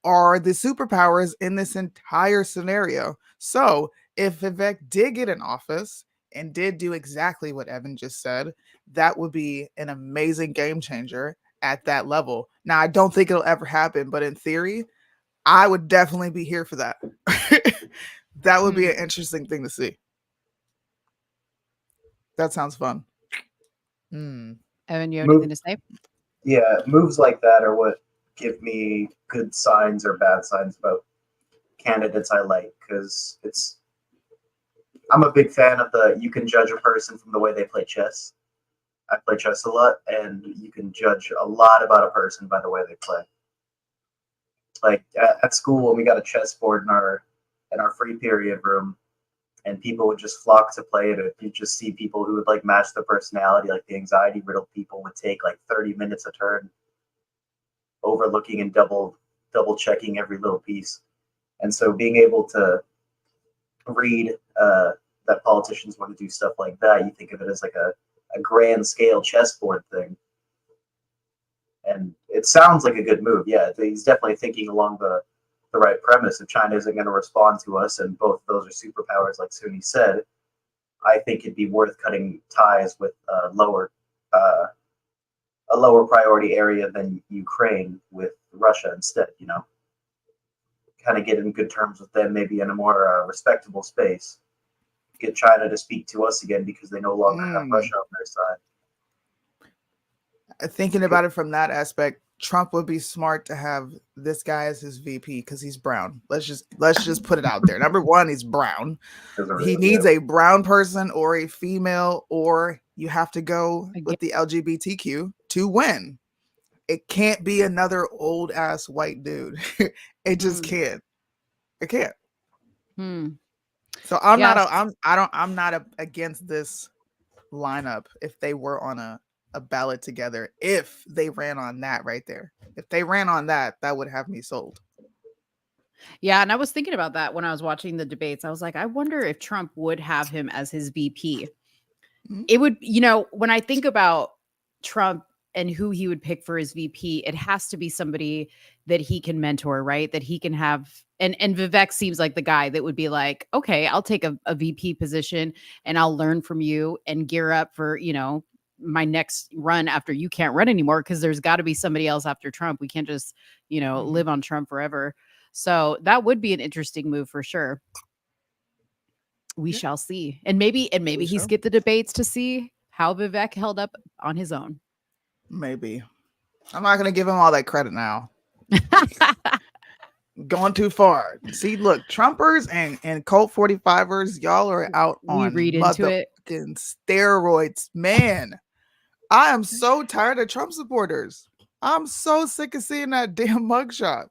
are the superpowers in this entire scenario. So if Vivek did get in office and did do exactly what Evan just said, that would be an amazing game changer at that level. Now, I don't think it'll ever happen, but in theory, I would definitely be here for that. That would be an interesting thing to see. That sounds fun. Evan, you have anything to say? Yeah, moves like that are what give me good signs or bad signs about candidates I like, because I'm a big fan of you can judge a person from the way they play chess. I play chess a lot, and you can judge a lot about a person by the way they play. Like at school, when we got a chessboard in our free period room, and people would just flock to play it. You just see people who would like match their personality. Like the anxiety riddled people would take like 30 minutes a turn, overlooking and double checking every little piece. And so being able to read that politicians want to do stuff like that, you think of it as like a grand scale chessboard thing. And it sounds like a good move. Yeah, he's definitely thinking along the right premise. If China isn't going to respond to us, and both of those are superpowers, like Soonie said, I think it'd be worth cutting ties with a lower priority area than Ukraine with Russia instead. You know, kind of get in good terms with them, maybe in a more respectable space. Get China to speak to us again because they no longer have Russia on their side. Thinking about it from that aspect, Trump would be smart to have this guy as his VP because he's brown. Let's just put it out there. Number one, he's brown. He needs a brown person or a female, or you have to go with the LGBTQ to win. It can't be another old ass white dude. It just can't. It can't. So I'm not against this lineup if they were on a ballot together, if they ran on that right there. If they ran on that, that would have me sold. Yeah, and I was thinking about that when I was watching the debates. I was like, I wonder if Trump would have him as his VP. It would, you know, when I think about Trump and who he would pick for his VP, it has to be somebody that he can mentor, right? That he can have. And Vivek seems like the guy that would be like, okay, I'll take a VP position and I'll learn from you and gear up for, you know, my next run after you can't run anymore, because there's got to be somebody else after Trump. We can't just, you know, live on Trump forever. So that would be an interesting move for sure. We shall see. And maybe he skipped the debates to see how Vivek held up on his own. Maybe. I'm not going to give him all that credit now. Going too far. See, look, Trumpers and Colt 45ers, y'all are out on motherfucking steroids, man. I am so tired of Trump supporters. I'm so sick of seeing that damn mugshot.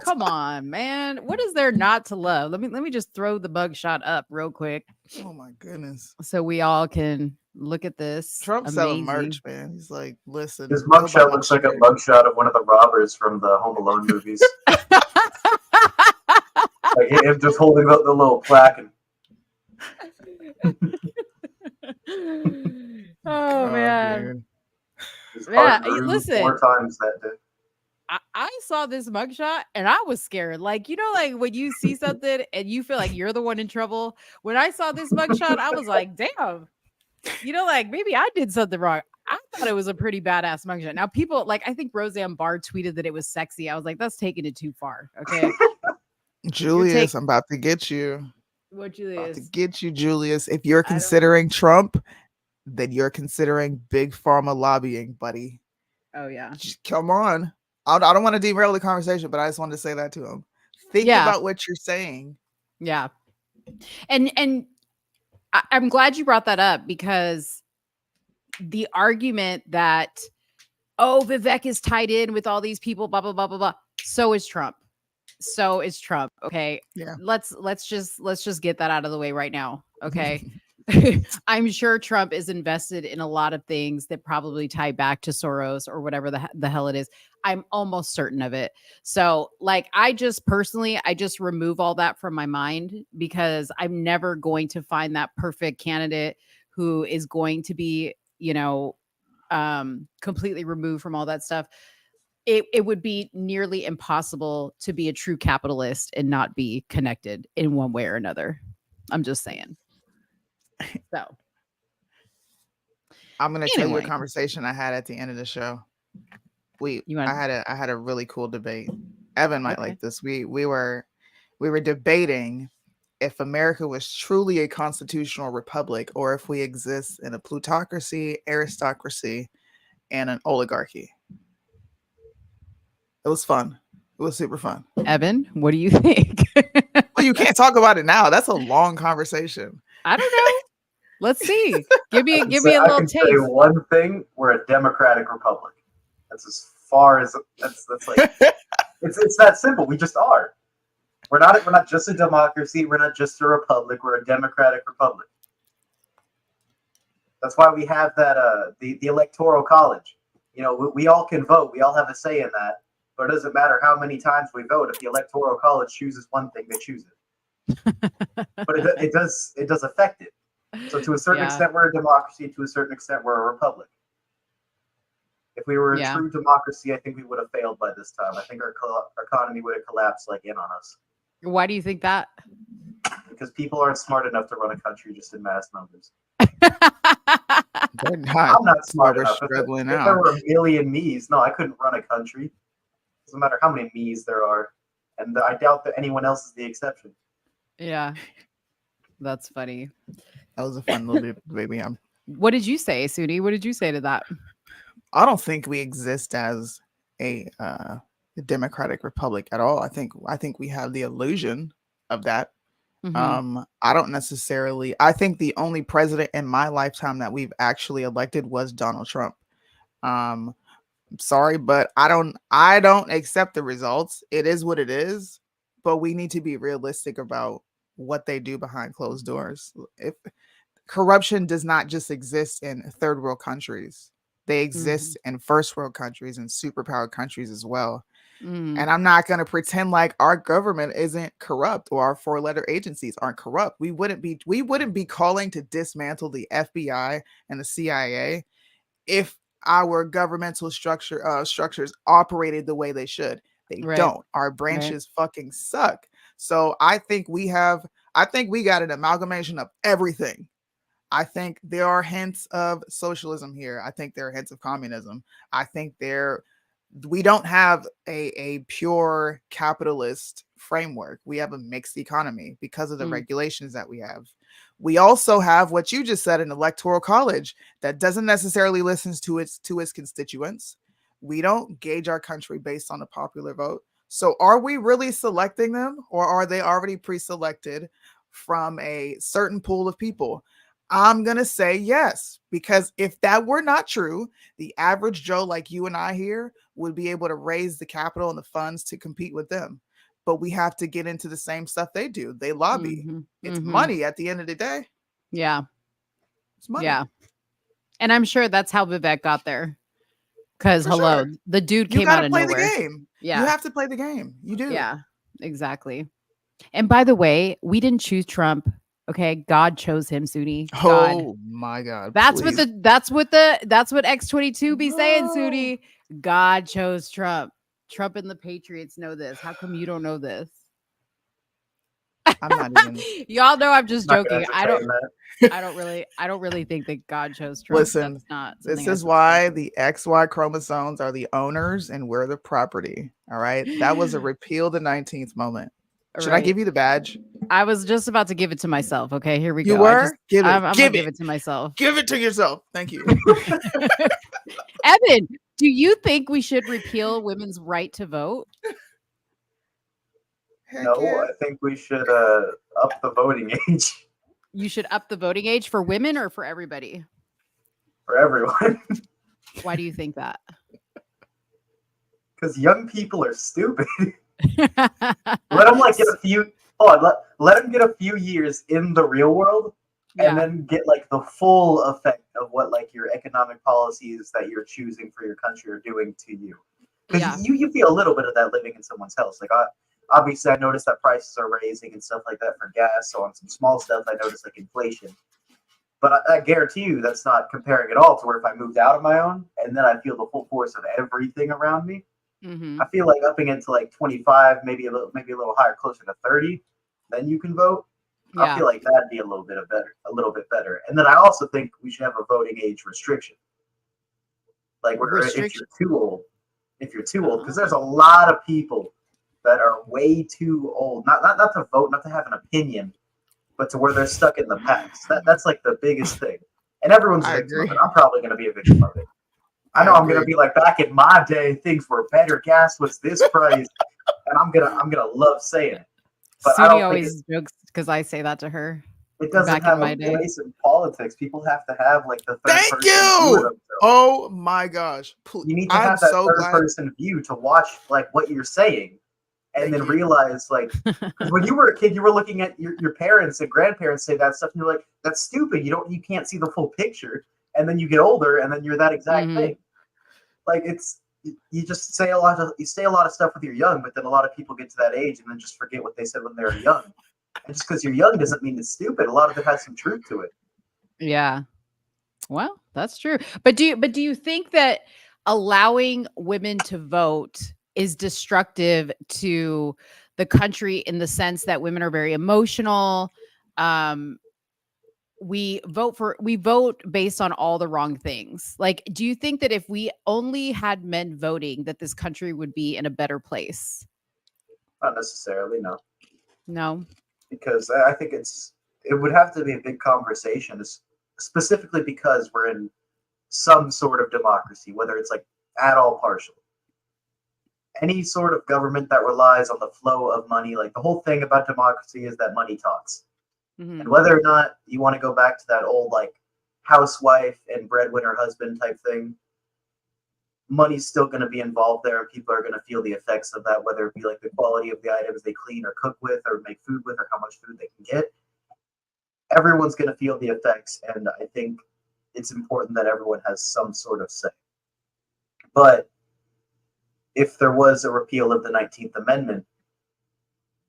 Come on, man. What is there not to love? Let me just throw the mugshot up real quick. Oh my goodness. So we all can look at this. Trump's selling merch, man. He's like, listen. His mugshot looks like a mugshot of one of the robbers from the Home Alone movies. Like him just holding up the little plaque. Oh man. Yeah, listen. 4 times that day. I saw this mugshot and I was scared. Like, you know, like when you see something and you feel like you're the one in trouble. When I saw this mugshot, I was like, damn, you know, like maybe I did something wrong. I thought it was a pretty badass mugshot. Now people like, I think Roseanne Barr tweeted that it was sexy. I was like, that's taking it too far. Okay. Julius, I'm about to get you. What, Julius? About to get you, Julius. If you're considering Trump, then you're considering big pharma lobbying, buddy. Oh yeah. Just, come on. I don't want to derail the conversation, but I just wanted to say that to him. Think about what you're saying. Yeah. And I'm glad you brought that up, because the argument that, oh, Vivek is tied in with all these people, blah, blah, blah, blah, blah. So is Trump. Okay. Yeah. Let's just get that out of the way right now. Okay. I'm sure Trump is invested in a lot of things that probably tie back to Soros or whatever the hell it is. I'm almost certain of it. So like, I just remove all that from my mind, because I'm never going to find that perfect candidate who is going to be, you know, completely removed from all that stuff. It would be nearly impossible to be a true capitalist and not be connected in one way or another. I'm just saying. So I'm gonna tell you a conversation I had at the end of the show. I had a really cool debate. Evan might like this. We were debating if America was truly a constitutional republic, or if we exist in a plutocracy, aristocracy, and an oligarchy. It was fun. It was super fun. Evan, what do you think? Well, you can't talk about it now. That's a long conversation. I don't know. Let's see. Give me a I little can say taste. one thing: we're a democratic republic. That's as far as that's like. it's that simple. We just are. We're not just a democracy. We're not just a republic. We're a democratic republic. That's why we have that the electoral college. You know, we all can vote. We all have a say in that. But it doesn't matter how many times we vote. If the electoral college chooses one thing, they choose it. But it does affect it. So to a certain extent, we're a democracy. To a certain extent, we're a republic. If we were a true democracy, I think we would have failed by this time. I think our economy would have collapsed like in on us. Why do you think that? Because people aren't smart enough to run a country just in mass numbers. They're not. I'm not smart We're enough. struggling If now. there were a million me's, no, I couldn't run a country. Doesn't matter how many me's there are, and I doubt that anyone else is the exception. Yeah, that's funny. That was a fun little baby. What did you say, Soonie? What did you say to that? I don't think we exist as a democratic republic at all. I think we have the illusion of that. I don't necessarily. I think the only president in my lifetime that we've actually elected was Donald Trump. Sorry, but I don't accept the results. It is what it is, but we need to be realistic about what they do behind closed doors. If corruption does not just exist in third world countries, they exist in first world countries and superpower countries as well. And I'm not going to pretend like our government isn't corrupt or our four-letter agencies aren't corrupt. We wouldn't be calling to dismantle the FBI and the CIA if our governmental structures operated the way they should. They don't. Our branches fucking suck. So I think we got an amalgamation of everything. I think there are hints of socialism here. I think there are hints of communism. I think we don't have a pure capitalist framework. We have a mixed economy because of the regulations that we have. We also have what you just said, an electoral college that doesn't necessarily listen to its constituents. We don't gauge our country based on a popular vote. So are we really selecting them, or are they already pre-selected from a certain pool of people? I'm going to say yes, because if that were not true, the average Joe like you and I here would be able to raise the capital and the funds to compete with them. But we have to get into the same stuff they do. They lobby. It's money at the end of the day. Yeah. It's money. Yeah. And I'm sure that's how Vivek got there. Because Sure. the dude came out of nowhere. You gotta play the game. Yeah. You have to play the game. You do. Yeah, exactly. And by the way, we didn't choose Trump. Okay, God chose him, Soonie. God. Oh my God. That's please. what X22 be saying, Soonie. God chose Trump. Trump and the Patriots know this. How come you don't know this? I'm not even. Y'all know I'm just joking. I don't That. really think that God chose Trump. Listen, That's not this is why the XY chromosomes are the owners and we're the property. All right. That was a repeal the 19th moment. Should I give you the badge? I was just about to give it to myself. Okay, here we go. You were? I'm gonna give it to myself. Give it to yourself. Thank you. Evan, do you think we should repeal women's right to vote? No, I think we should up the voting age You should up the voting age for women or for everybody? for everyone. Why do you think that? Because young people are stupid. Let them get a few. Let them get a few years in the real world, and then get the full effect of what your economic policies that you're choosing for your country are doing to you. Because you feel a little bit of that living in someone's house. Obviously, I noticed that prices are raising and stuff like that for gas. So on some small stuff, I noticed inflation. But I guarantee you that's not comparing at all to where if I moved out of my own and then I feel the full force of everything around me. I feel like upping it to 25, maybe a little higher, closer to 30, then you can vote. I feel like that'd be a little bit better. And then I also think we should have a voting age restriction. If you're too old, because there's a lot of people that are way too old, not to vote, not to have an opinion, but to where they're stuck in the past. That's the biggest thing. And everyone's a victim of it. I'm probably going to be a victim of it. I know I'm going to be back in my day, things were better. Gas was this price, and I'm gonna love saying it. But Soonie always jokes because I say that to her. It doesn't Back in have my a day. place in politics. People have to have like the third Thank person view you. of themselves. Oh my gosh. You need to I'm have that so third glad. person view to watch like what you're saying, and Thank then you. realize like, because when you were a kid, you were looking at your parents and grandparents say that stuff, and you're like, that's stupid. You can't see the full picture. And then you get older, and then you're that exact Mhm. thing. Like you just say a lot of stuff when you're young, but then a lot of people get to that age and then just forget what they said when they were young. And just because you're young doesn't mean it's stupid. A lot of it has some truth to it. Yeah. Well, that's true. But do you think that allowing women to vote is destructive to the country in the sense that women are very emotional? We vote based on all the wrong things. Like, do you think that if we only had men voting, that this country would be in a better place? Not necessarily, no. No. Because I think it would have to be a big conversation, specifically because we're in some sort of democracy, whether it's like at all partial. Any sort of government that relies on the flow of money, like the whole thing about democracy is that money talks. Mhm. And whether or not you want to go back to that old like housewife and breadwinner husband type thing, money's still going to be involved there, and people are going to feel the effects of that, whether it be like the quality of the items they clean or cook with or make food with or how much food they can get. Everyone's going to feel the effects, and I think it's important that everyone has some sort of say. But if there was a repeal of the 19th Amendment,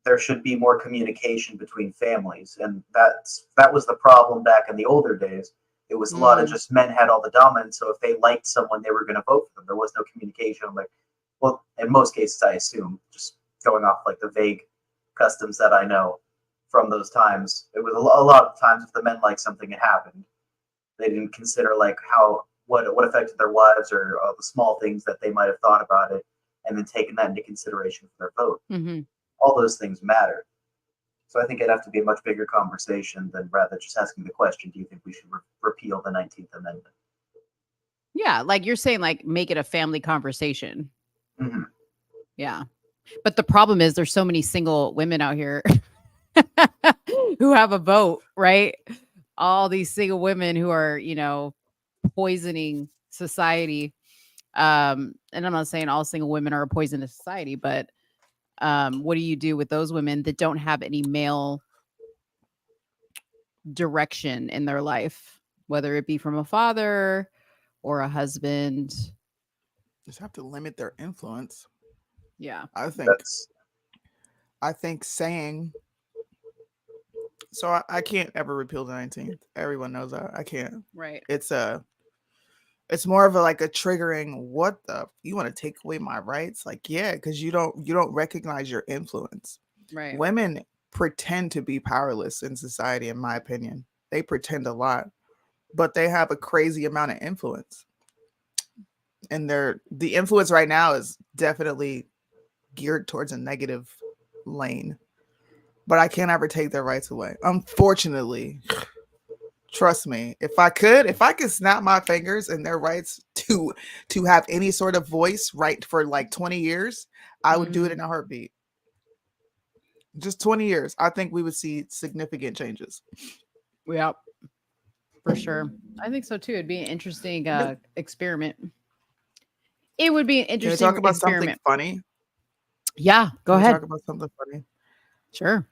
there should be more communication between families, and that was the problem back in the older days. It was a lot of just men had all the dominance, so if they liked someone, they were going to vote for them. There was no communication. Like, well, in most cases, I assume, just going off like the vague customs that I know from those times, it was a lot of times if the men liked something, it happened. They didn't consider like what affected their wives or the small things that they might have thought about it, and then taken that into consideration for their vote. Mm-hmm. All those things matter. So I think it'd have to be a much bigger conversation than rather just asking the question, do you think we should repeal the 19th Amendment? Yeah, like you're saying, like make it a family conversation. Mm-hmm. Yeah. But the problem is there's so many single women out here who have a vote, right? All these single women who are, poisoning society. And I'm not saying all single women are a poison to society, but what do you do with those women that don't have any male direction in their life, whether it be from a father or a husband? Just have to limit their influence. Yeah. I think saying so I can't ever repeal the 19th. Everyone knows that. I can't. Right. It's more of a like a triggering, what the, you want to take away my rights? Like, yeah, because you don't recognize your influence. Right. Women pretend to be powerless in society, in my opinion. They pretend a lot, but they have a crazy amount of influence. And the influence right now is definitely geared towards a negative lane. But I can't ever take their rights away. Unfortunately. Trust me, if I could snap my fingers and their rights to have any sort of voice right for like 20 years, I would do it in a heartbeat. Just 20 years. I think we would see significant changes. Yeah, for sure. I think so too. It'd be an interesting experiment. It would be an interesting Can we talk about experiment. something funny? Yeah, go ahead. Talk about something funny. Sure.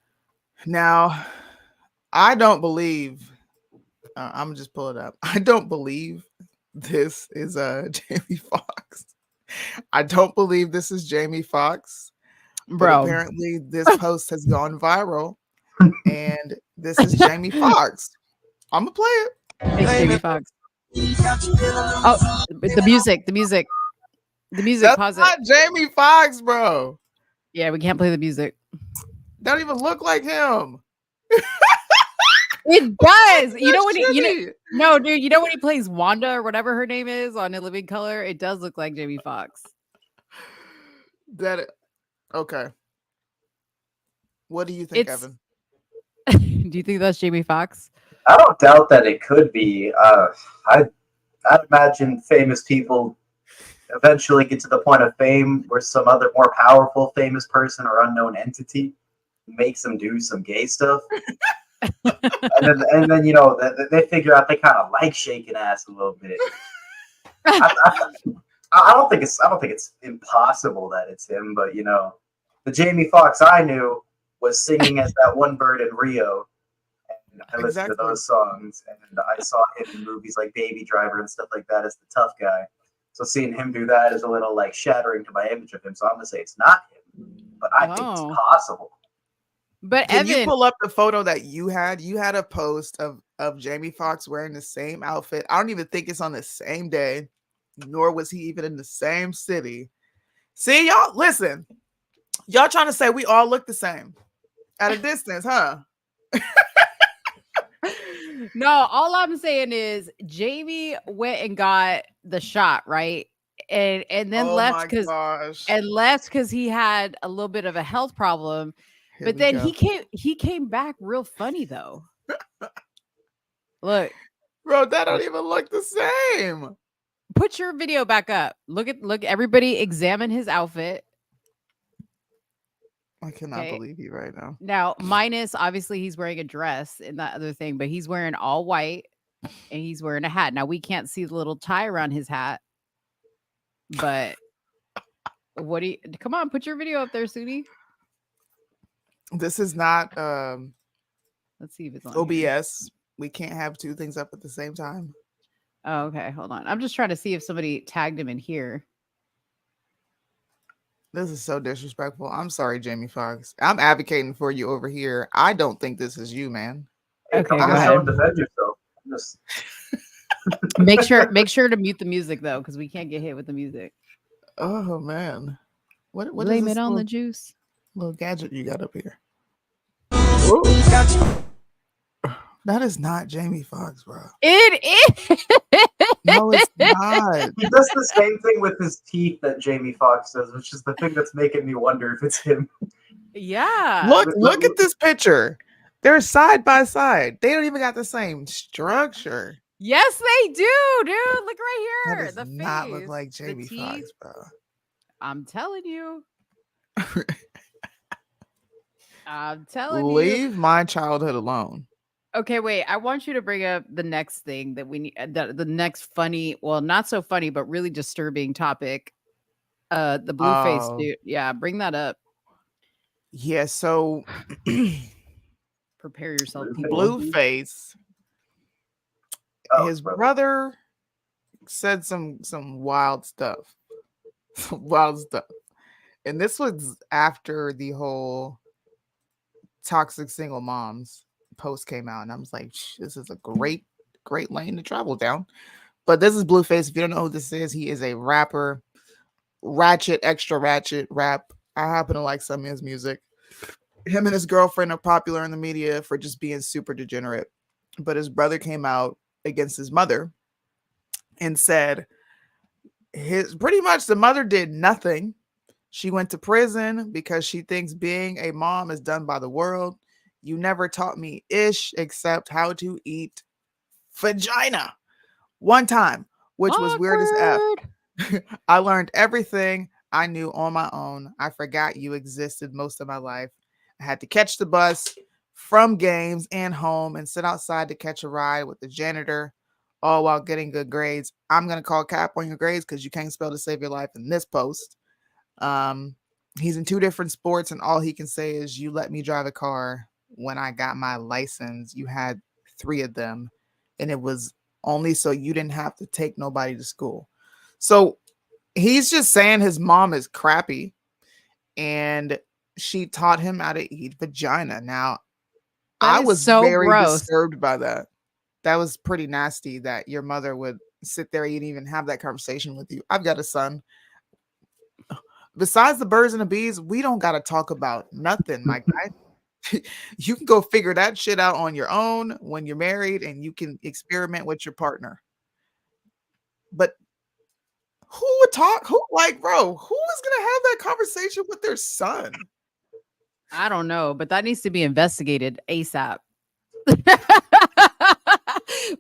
Now, I don't believe. I'm gonna just pull it up. I don't believe this is Jamie Foxx. I don't believe this is Jamie Foxx. Bro. Apparently this post has gone viral and this is Jamie Foxx. I'm gonna play it. It's Jamie Foxx. Oh, the music. That's Pause not it. Jamie Foxx, bro. Yeah, we can't play the music. Don't even look like him. It does. You know when Shitty. no, dude. You know when he plays Wanda or whatever her name is on In Living Color? It does look like Jamie Foxx. Okay. What do you think, Evan? Do you think that's Jamie Foxx? I don't doubt that it could be. I'd imagine famous people eventually get to the point of fame where some other more powerful famous person or unknown entity makes them do some gay stuff. and then you know they figure out they kind of like shaking ass a little bit. I don't think it's impossible that it's him, but you know, the Jamie Foxx I knew was singing as that one bird in Rio, and I listened to those songs, and I saw him in movies like Baby Driver and stuff like that as the tough guy. So seeing him do that is a little like shattering to my image of him. So I'm gonna say it's not him, but I think it's possible. But Can Evan, you pull up the photo that you had? You had a post of Jamie Foxx wearing the same outfit. I don't even think it's on the same day, nor was he even in the same city. See, y'all, listen. Y'all trying to say we all look the same at a distance, huh? no, all I'm saying is Jamie went and got the shot, right? And then left because he had a little bit of a health problem. But then he came back real funny though. Look, bro, that don't even look the same. Put your video back up. Look, everybody examine his outfit. I cannot believe you right now. Now, minus obviously he's wearing a dress and that other thing, but he's wearing all white and he's wearing a hat. Now we can't see the little tie around his hat. But come on, put your video up there, Soonie. This is not let's see if it's on OBS. Here. We can't have two things up at the same time. Oh, okay, hold on. I'm just trying to see if somebody tagged him in here. This is so disrespectful. I'm sorry, Jamie Foxx. I'm advocating for you over here. I don't think this is you, man. Okay, go ahead. Defend yourself. Make sure to mute the music though, because we can't get hit with the music. Oh man, what blame it on the juice? Little gadget you got up here. Ooh. That is not Jamie Foxx, bro. It is. No, it's not. He does the same thing with his teeth that Jamie Foxx does, which is the thing that's making me wonder if it's him. Yeah. Look at this picture. They're side by side. They don't even got the same structure. Yes, they do, dude. Look right here. That does not look like Jamie Foxx, bro. I'm telling you. I'm telling you. Leave my childhood alone. Okay, wait. I want you to bring up the next thing that we need. The next funny, well, not so funny, but really disturbing topic. The blue face dude. Yeah, bring that up. Yeah. So prepare yourself, people. Blueface. His brother said some wild stuff. Some wild stuff. And this was after the whole toxic single moms post came out, and I was like, this is a great lane to travel down. But this is Blueface. If you don't know who this is, he is a rapper, extra ratchet rap. I happen to like some of his music. Him and his girlfriend are popular in the media for just being super degenerate. But his brother came out against his mother and said pretty much the mother did nothing. She went to prison because she thinks being a mom is done by the world. You never taught me ish except how to eat vagina one time, which was weird as F. I learned everything I knew on my own. I forgot you existed most of my life. I had to catch the bus from games and home and sit outside to catch a ride with the janitor, all while getting good grades. I'm going to call cap on your grades because you can't spell to save your life in this post. He's in 2 different sports, and all he can say is, you let me drive a car when I got my license. You had 3 of them, and it was only so you didn't have to take nobody to school. So he's just saying his mom is crappy and she taught him how to eat vagina. Now, I was so very disturbed by that. That was pretty nasty that your mother would sit there and even have that conversation with you. I've got a son. Besides the birds and the bees, we don't got to talk about nothing, my guy. You can go figure that shit out on your own when you're married, and you can experiment with your partner. But who would talk? Who is going to have that conversation with their son? I don't know, but that needs to be investigated ASAP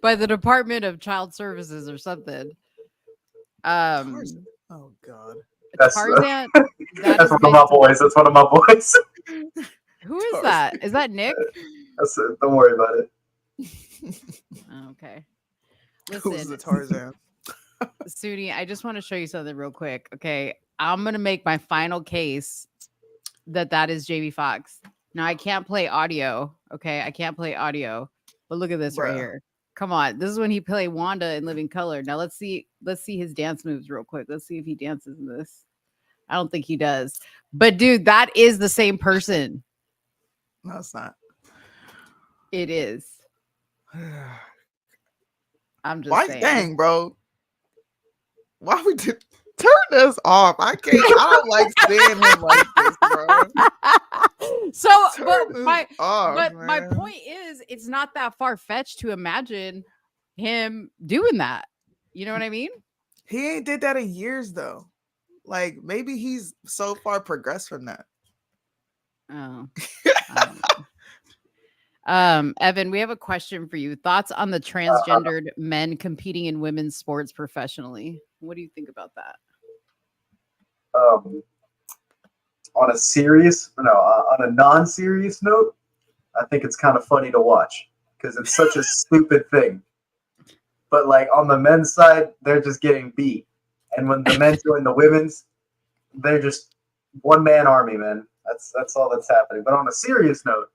by the Department of Child Services or something. Oh God. Tarzan. That's one of my boys. That's one of my boys. Who is that? Is that Nick? That's it. Don't worry about it. Okay. Who's the Listen, Tarzan? Soonie, I just want to show you something real quick. Okay. I'm going to make my final case that is Jamie Foxx. Now, I can't play audio. Okay. I can't play audio. But look at this right Bruh. here. Come on. This is when he played Wanda in Living Color. Now, let's see his dance moves real quick. Let's see if he dances in this. I don't think he does. But, dude, that is the same person. No, it's not. It is. I'm just Why, saying. dang, bro. Why we did turn this off? I can't. I don't like seeing him like this, bro. So, Turn but this my off, my man. point is, it's not that far fetched to imagine him doing that. You know what I mean? He ain't did that in years though. Like maybe he's so far progressed from that. Oh. I don't know. Evan, we have a question for you. Thoughts on the transgendered men competing in women's sports professionally? What do you think about that? On a non-serious note, I think it's kind of funny to watch because it's such a stupid thing. But like on the men's side, they're just getting beat, and when the men join the women's, they're just one-man army, man. That's all that's happening. But on a serious note,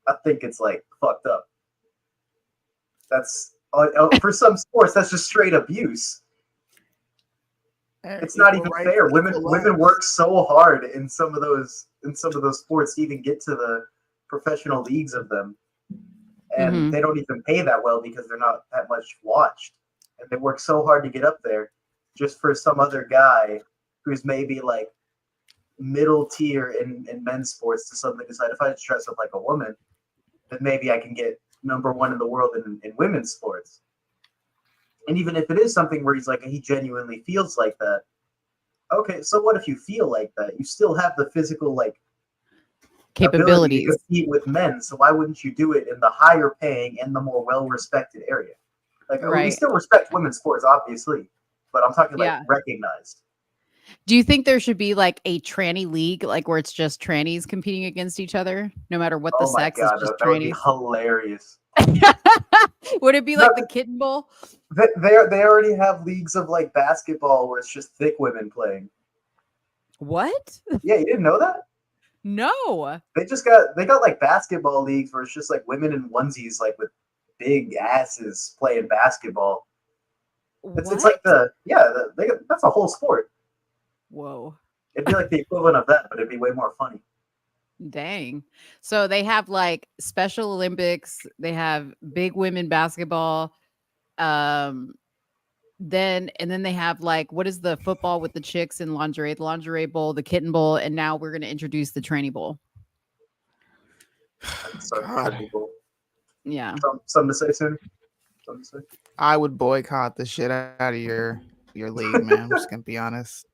I think it's like fucked up. That's for some sports, that's just straight abuse. It's not even fair. Women work so hard in some of those sports to even get to the professional leagues of them, and they don't even pay that well because they're not that much watched, and they work so hard to get up there, just for some other guy who's maybe like middle tier in men's sports to suddenly decide, if I just dress up like a woman, then maybe I can get number one in the world in women's sports. And even if it is something where he's like, he genuinely feels like that. Okay, so what if you feel like that? You still have the physical like Capabilities to compete with men. So why wouldn't you do it in the higher paying and the more well respected area? Like we still respect women's sports, obviously, but I'm talking like recognized. Do you think there should be like a tranny league, like where it's just trannies competing against each other, no matter what the sex? God, is just that would be hilarious. Would it be like the Kitten Bowl? They already have leagues of like basketball where it's just thick women playing. What? Yeah, you didn't know that? No. They got like basketball leagues where it's just like women in onesies, like with big asses playing basketball. It's like that's a whole sport. Whoa. It'd be like the equivalent of that, but it'd be way more funny. Dang. So they have like Special Olympics, they have big women basketball, then they have like, what is the football with the chicks in lingerie, the lingerie bowl, the Kitten Bowl, and now we're going to introduce the tranny bowl. Yeah. Something to say, soon? Something to say? I would boycott the shit out of your league, man. I'm just gonna be honest.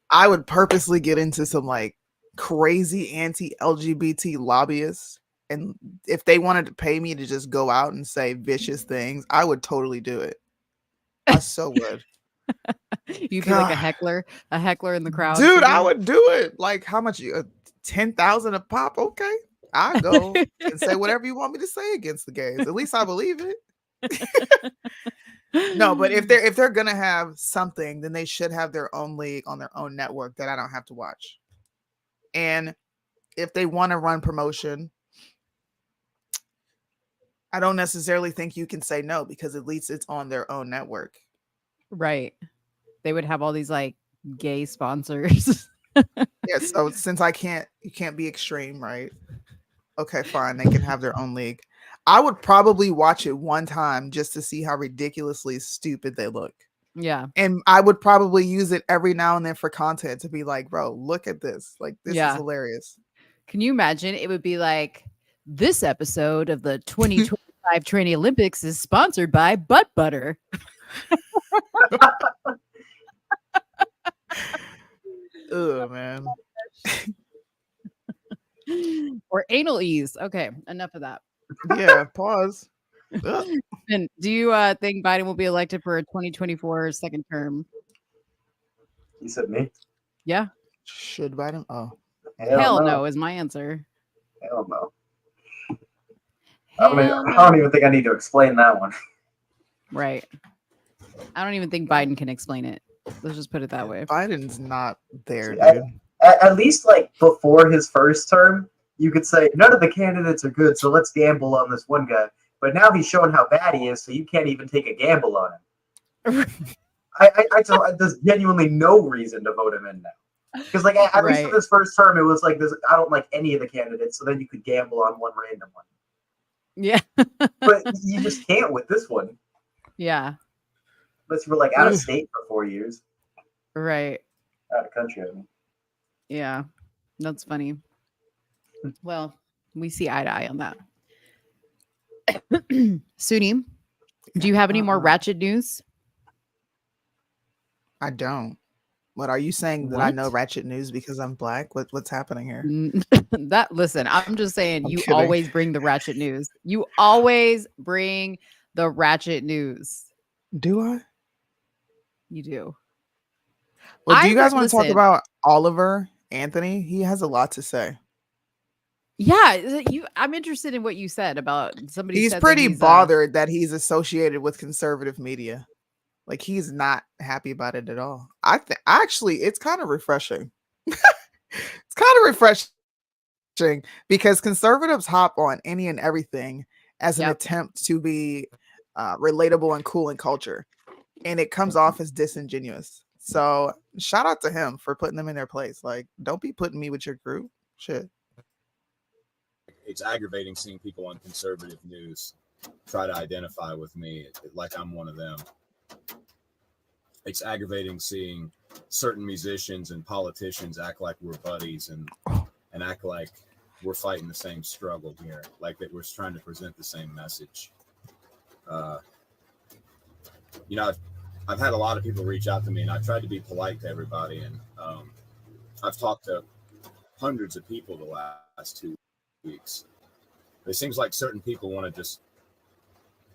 I would purposely get into some like crazy anti-LGBT lobbyists, and if they wanted to pay me to just go out and say vicious things, I would totally do it. I so would. You'd be like a heckler in the crowd, dude. I would do it. Like, how much? 10,000 a pop? Okay, I'll go and say whatever you want me to say against the gays. At least I believe it. No, but if they're gonna have something, then they should have their own league on their own network that I don't have to watch. And if they want to run promotion, I don't necessarily think you can say no, because at least it's on their own network. Right. They would have all these like gay sponsors. Yeah, so since you can't be extreme, right? Okay, fine. They can have their own league. I would probably watch it one time just to see how ridiculously stupid they look. Yeah. And I would probably use it every now and then for content to be like, bro, look at this. Like, this is hilarious. Can you imagine? It would be like, this episode of the 2025 Tranny Olympics is sponsored by Butt Butter. Ugh, man. Or anal ease. Okay, enough of that. Yeah, pause. And do you think Biden will be elected for a 2024 second term? You said me? Yeah. Should Biden? Oh, hell no is my answer. Hell no. Hell I no. don't even think I need to explain that one. Right. I don't even think Biden can explain it. Let's just put it that way. Biden's not there, See, dude. at least like before his first term, you could say none of the candidates are good, so let's gamble on this one guy. But now he's showing how bad he is, so you can't even take a gamble on him. There's genuinely no reason to vote him in now. Because like at least in this first term, it was like this. I don't like any of the candidates, so then you could gamble on one random one. Yeah. But you just can't with this one. Yeah. Unless you were like out of state for 4 years. Right. Out of country, I mean. Yeah. That's funny. Well, we see eye to eye on that. Soonie, do you have any more ratchet news? I don't. What are you saying that I know ratchet news because I'm black? What's happening here? Listen, I'm just saying I'm you kidding. always bring the ratchet news. You always bring the ratchet news. Do I? You do. Well, do you guys want to talk about Oliver Anthony? He has a lot to say. Yeah, I'm interested in what you said about somebody. He's said pretty bothered that he's associated with conservative media. Like he's not happy about it at all. I think actually it's kind of refreshing. It's kind of refreshing because conservatives hop on any and everything as an attempt to be relatable and cool in culture, and it comes off as disingenuous. So shout out to him for putting them in their place. Like, don't be putting me with your group. Shit. It's aggravating seeing people on conservative news try to identify with me like I'm one of them. It's aggravating seeing certain musicians and politicians act like we're buddies and act like we're fighting the same struggle here, like that we're trying to present the same message. I've had a lot of people reach out to me, and I've tried to be polite to everybody, and I've talked to hundreds of people the last 2 weeks. It seems like certain people want to just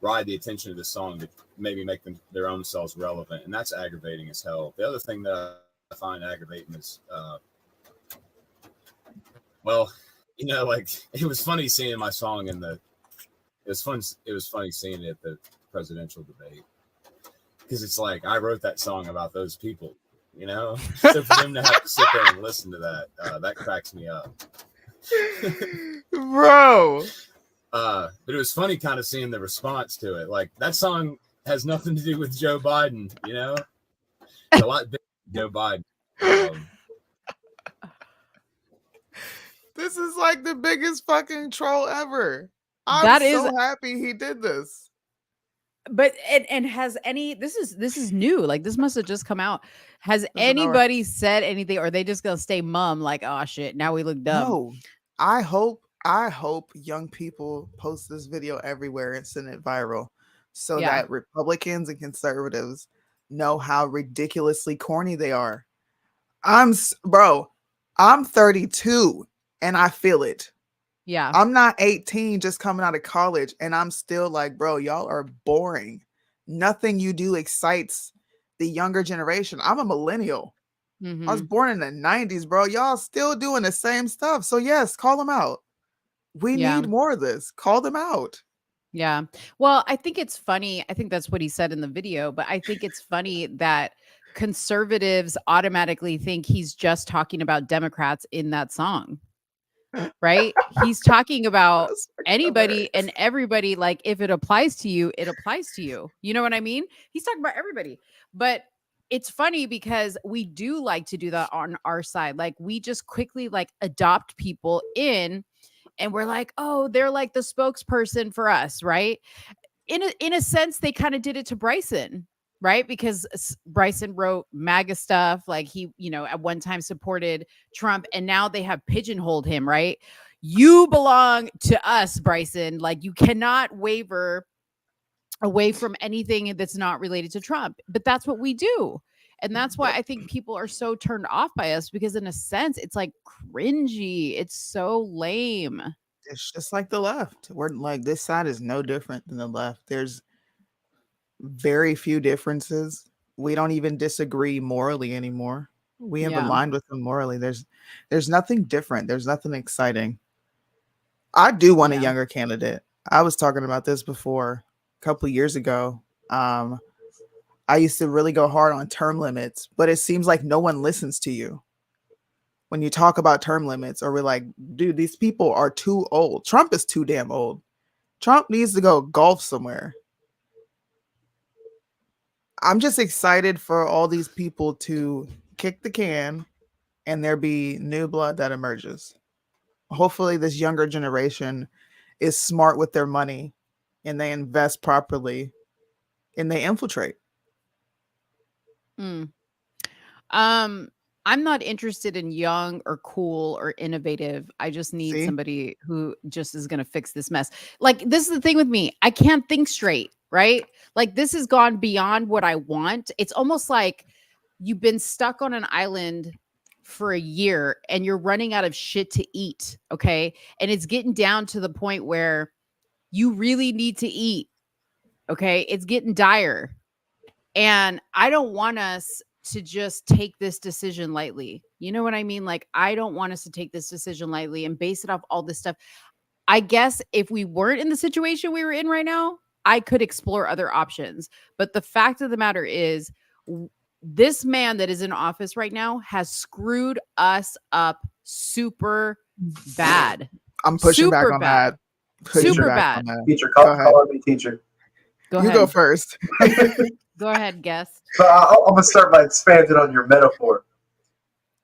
ride the attention of this song to maybe make them their own selves relevant, and that's aggravating as hell. The other thing that I find aggravating is, like it was funny seeing my song it was funny seeing it at the presidential debate, because it's like I wrote that song about those people, so for them to have to sit there and listen to that cracks me up. Bro. But it was funny kind of seeing the response to it. Like, that song has nothing to do with Joe Biden, It's a lot bigger than Joe Biden. This is like the biggest fucking troll ever. I'm so happy he did this. But and has any this is new, like this must have just come out. Has anybody said anything, or are they just gonna stay mum like, oh shit, now we look dumb? No, I hope young people post this video everywhere and send it viral so that Republicans and conservatives know how ridiculously corny they are. I'm 32 and I feel it. Yeah. I'm not 18 just coming out of college and I'm still like, bro, y'all are boring. Nothing you do excites the younger generation. I'm a millennial. Mm-hmm. I was born in the 90s, bro. Y'all still doing the same stuff. So yes, call them out. We need more of this. Call them out. Yeah. Well, I think it's funny. I think that's what he said in the video, but I think it's funny that conservatives automatically think he's just talking about Democrats in that song. Right? He's talking about anybody and everybody. Like, if it applies to you, it applies to you. You know what I mean? He's talking about everybody. But it's funny because we do like to do that on our side. Like, we just quickly like adopt people in, and we're like, oh, they're like the spokesperson for us, right? In a sense, they kind of did it to Bryson, right? Because Bryson wrote MAGA stuff, like he, at one time supported Trump, and now they have pigeonholed him, right? You belong to us, Bryson. Like, you cannot waver away from anything that's not related to Trump. But that's what we do. And that's why I think people are so turned off by us, because in a sense, it's like cringy. It's so lame. It's just like the left. We're like, this side is no different than the left. There's very few differences. We don't even disagree morally anymore. We have aligned with them morally. There's nothing different. There's nothing exciting. I do want a Yeah. younger candidate. I was talking about this before a couple of years ago. I used to really go hard on term limits, but it seems like no one listens to you when you talk about term limits, or we're like, dude, these people are too old. Trump is too damn old. Trump needs to go golf somewhere. I'm just excited for all these people to kick the can and there be new blood that emerges. Hopefully, this younger generation is smart with their money and they invest properly and they infiltrate. Mm. I'm not interested in young or cool or innovative. I just need See? somebody who just is going to fix this mess. Like, this is the thing with me. I can't think straight, right? Like, this has gone beyond what I want. It's almost like you've been stuck on an island for a year and you're running out of shit to eat, okay? And it's getting down to the point where you really need to eat, okay? It's getting dire. And I don't want us to just take this decision lightly. You know what I mean? Like, I don't want us to take this decision lightly and base it off all this stuff. I guess if we weren't in the situation we were in right now, I could explore other options. But the fact of the matter is, this man that is in office right now has screwed us up super bad. I'm pushing back Super on bad. that. Pushing Super back bad. on that. Teacher, Go call, ahead. call on me, teacher. Go You ahead. go first. Go ahead, guest. So I'm gonna start by expanding on your metaphor.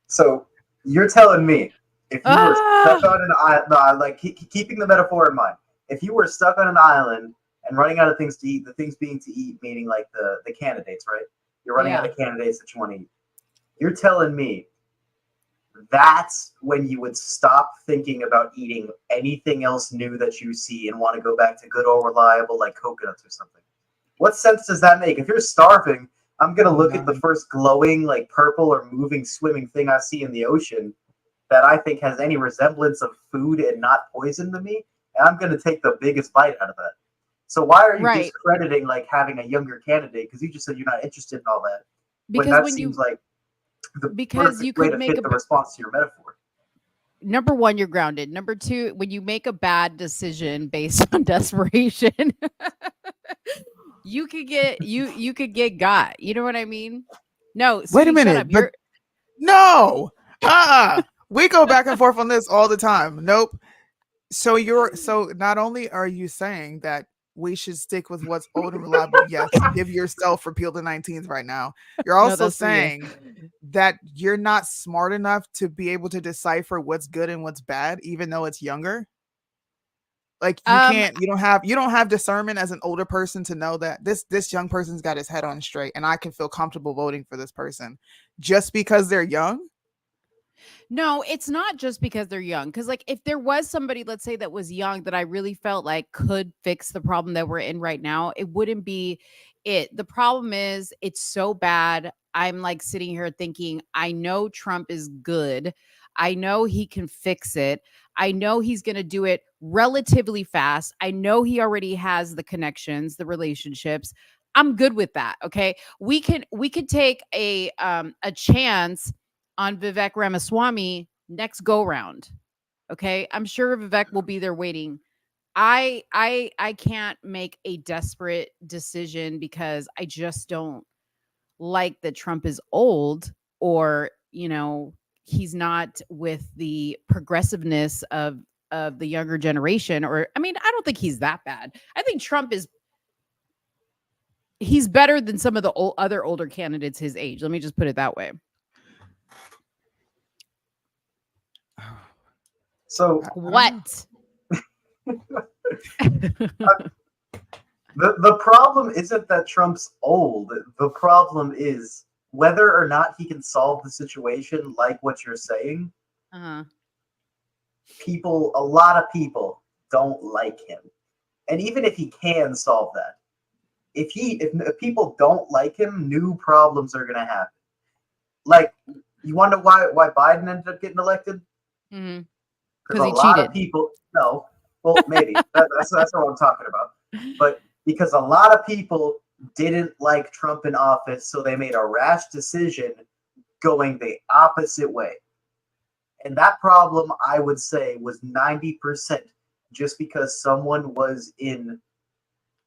So you're telling me if you were stuck on an island, like keeping the metaphor in mind, if you were stuck on an island and running out of things to eat, the things being to eat meaning like the candidates, right? You're running out of candidates that you want to eat. You're telling me that's when you would stop thinking about eating anything else new that you see and want to go back to good old reliable like coconuts or something. What sense does that make? If you're starving, I'm going to look at the first glowing, like purple or moving, swimming thing I see in the ocean that I think has any resemblance of food and not poison to me, and I'm going to take the biggest bite out of that. So why are you discrediting like having a younger candidate? Because you just said you're not interested in all that. Because that seems like the because you way could to make fit the response to your metaphor. Number one, you're grounded. Number two, when you make a bad decision based on desperation, you could get got. You know what I mean? No, Wait a Soonie, minute. shut up. No. We go back and forth on this all the time. Nope. So not only are you saying that we should stick with what's old and reliable, yes, give yourself repeal the 19th right now. You're also saying that you're not smart enough to be able to decipher what's good and what's bad, even though it's younger. Like you don't have discernment as an older person to know that this young person's got his head on straight and I can feel comfortable voting for this person just because they're young. No, it's not just because they're young. Because like if there was somebody, let's say, that was young that I really felt like could fix the problem that we're in right now, it wouldn't be it. The problem is it's so bad. I'm like sitting here thinking, I know Trump is good. I know he can fix it. I know he's going to do it relatively fast. I know he already has the connections, the relationships. I'm good with that. Okay. We could take a chance on Vivek Ramaswamy next go round. Okay. I'm sure Vivek will be there waiting. I can't make a desperate decision because I just don't like that Trump is old, or, he's not with the progressiveness of the younger generation. Or, I mean, I don't think he's that bad. I think Trump he's better than some of the other older candidates his age. Let me just put it that way. So what? The problem isn't that Trump's old. The problem is whether or not he can solve the situation like what you're saying. Uh-huh. A lot of people don't like him. And even if he can solve that, if people don't like him, new problems are going to happen. Like, you wonder why Biden ended up getting elected? Mm-hmm. Because a lot of people, no, well, maybe that's what I'm talking about. But because a lot of people didn't like Trump in office, so they made a rash decision going the opposite way. And that problem, I would say, was 90% just because someone was in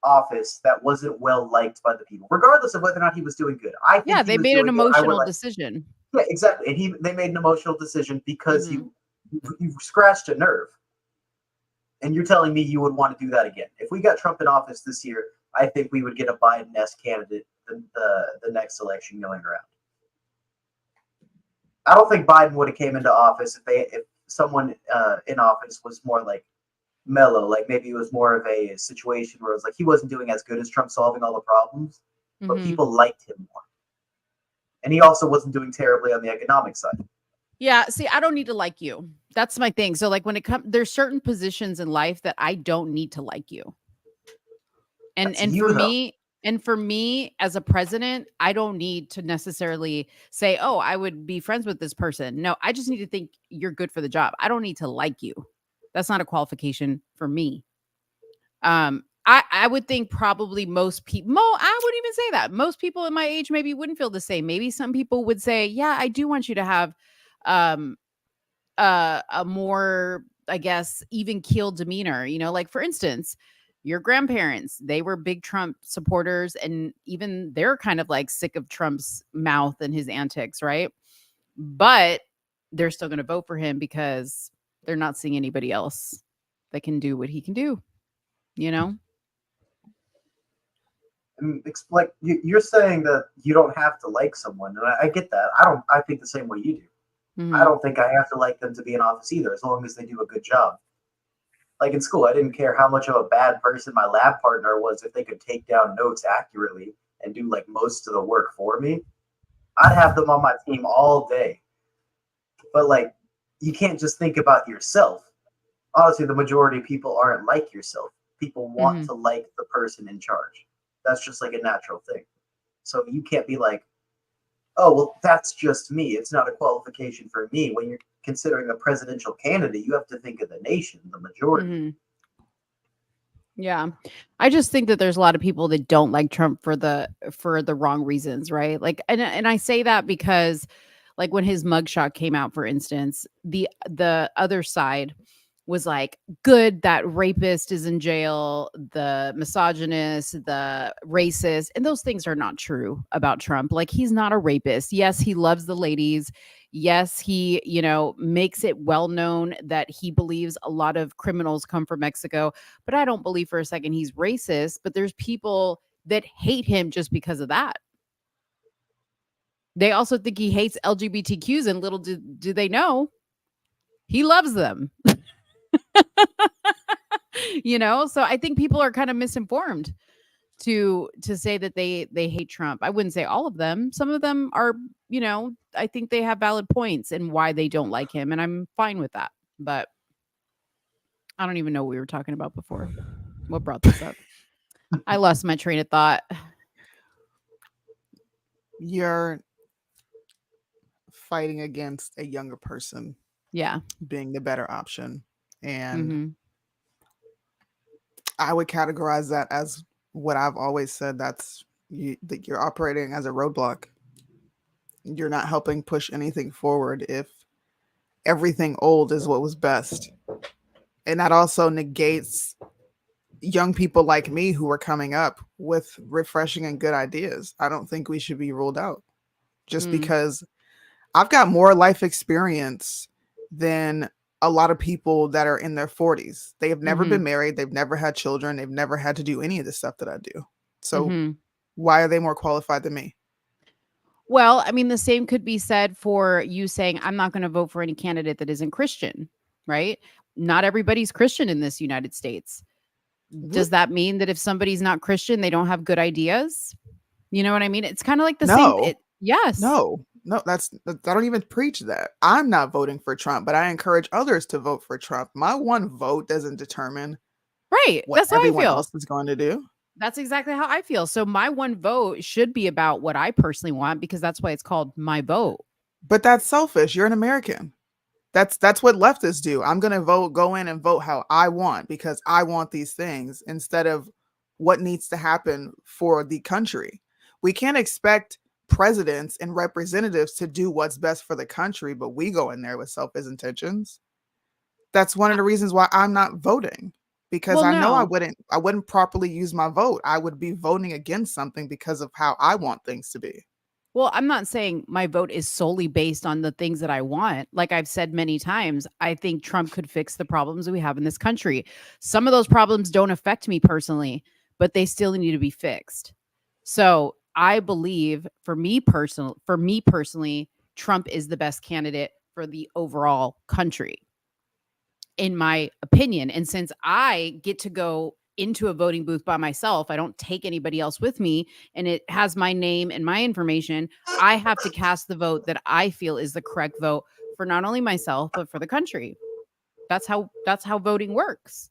office that wasn't well liked by the people, regardless of whether or not he was doing good. I think Yeah, he they was made an doing good. I would emotional like, decision. yeah, exactly. And they made an emotional decision because Mhm. you scratched a nerve. And you're telling me you would want to do that again? If we got Trump in office this year, I think we would get a Biden-esque candidate the next election going around. I don't think Biden would have came into office if someone in office was more like mellow, like maybe it was more of a situation where it was like he wasn't doing as good as Trump solving all the problems, but Mhm. people liked him more. And he also wasn't doing terribly on the economic side. Yeah, see, I don't need to like you. That's my thing. So like when it comes, there's certain positions in life that I don't need to like you. And That's and you, for though. me, and for me as a president, I don't need to necessarily say, "Oh, I would be friends with this person." No, I just need to think you're good for the job. I don't need to like you. That's not a qualification for me. I would think probably most people, I wouldn't even say that. Most people in my age maybe wouldn't feel the same. Maybe some people would say, "Yeah, I do want you to have um a more, I guess, even keeled demeanor." Like for instance, your grandparents, they were big Trump supporters, and even they're kind of like sick of Trump's mouth and his antics, right? But they're still going to vote for him because they're not seeing anybody else that can do what he can do, you know? And explain. You're saying that you don't have to like someone, and I get that. I don't. I think the same way you do. I Mhm. don't think I have to like them to be in office either, as long as they do a good job. Like in school, I didn't care how much of a bad person my lab partner was if they could take down notes accurately and do like most of the work for me. I'd have them on my team all day. But like, you can't just think about yourself. Honestly, the majority of people aren't like yourself. People want Mhm. to like the person in charge. That's just like a natural thing. So you can't be like, oh, well, that's just me. It's not a qualification for me. When you're considering a presidential candidate, you have to think of the nation, the majority. Mhm. Yeah. I just think that there's a lot of people that don't like Trump for the wrong reasons, right? Like and I say that because like when his mugshot came out, for instance, the other side was like, good that rapist is in jail, the misogynist, the racist, and those things are not true about Trump. Like he's not a rapist. Yes, he loves the ladies. Yes, he, makes it well known that he believes a lot of criminals come from Mexico, but I don't believe for a second he's racist, but there's people that hate him just because of that. They also think he hates LGBTQs, and little do they know, he loves them. So I think people are kind of misinformed to say that they hate Trump. I wouldn't say all of them. Some of them are, I think they have valid points in why they don't like him, and I'm fine with that. But I don't even know what we were talking about before. What brought this up? I lost my train of thought. You're fighting against a younger person Yeah. being the better option. And Mhm. I would categorize that as what I've always said. That you're operating as a roadblock. You're not helping push anything forward if everything old is what was best. And that also negates young people like me who are coming up with refreshing and good ideas. I don't think we should be ruled out just Mm. because I've got more life experience than a lot of people that are in their 40s. They have never been Mhm. married, they've never had children, they've never had to do any of the stuff that I do. So Mhm. why are they more qualified than me? Well, I mean, the same could be said for you saying, I'm not going to vote for any candidate that isn't Christian, right? Not everybody's Christian in this United States. What? Does that mean that if somebody's not Christian, they don't have good ideas? You know what I mean? It's kind of like the same. No. Yes. No, I don't even preach that. I'm not voting for Trump, but I encourage others to vote for Trump. My one vote doesn't determine Right. what That's how I everyone feel. else is going to do. That's exactly how I feel. So my one vote should be about what I personally want because that's why it's called my vote. But that's selfish. You're an American. That's what leftists do. I'm going to go in and vote how I want because I want these things instead of what needs to happen for the country. We can't expect presidents and representatives to do what's best for the country, but we go in there with selfish intentions. That's one of the reasons why I'm not voting, because Well, I know no. I wouldn't properly use my vote. I would be voting against something because of how I want things to be. Well, I'm not saying my vote is solely based on the things that I want. Like I've said many times, I think Trump could fix the problems that we have in this country. Some of those problems don't affect me personally, but they still need to be fixed. So I believe for me personally, Trump is the best candidate for the overall country, in my opinion. And since I get to go into a voting booth by myself, I don't take anybody else with me, and it has my name and my information, I have to cast the vote that I feel is the correct vote for not only myself, but for the country. That's how voting works.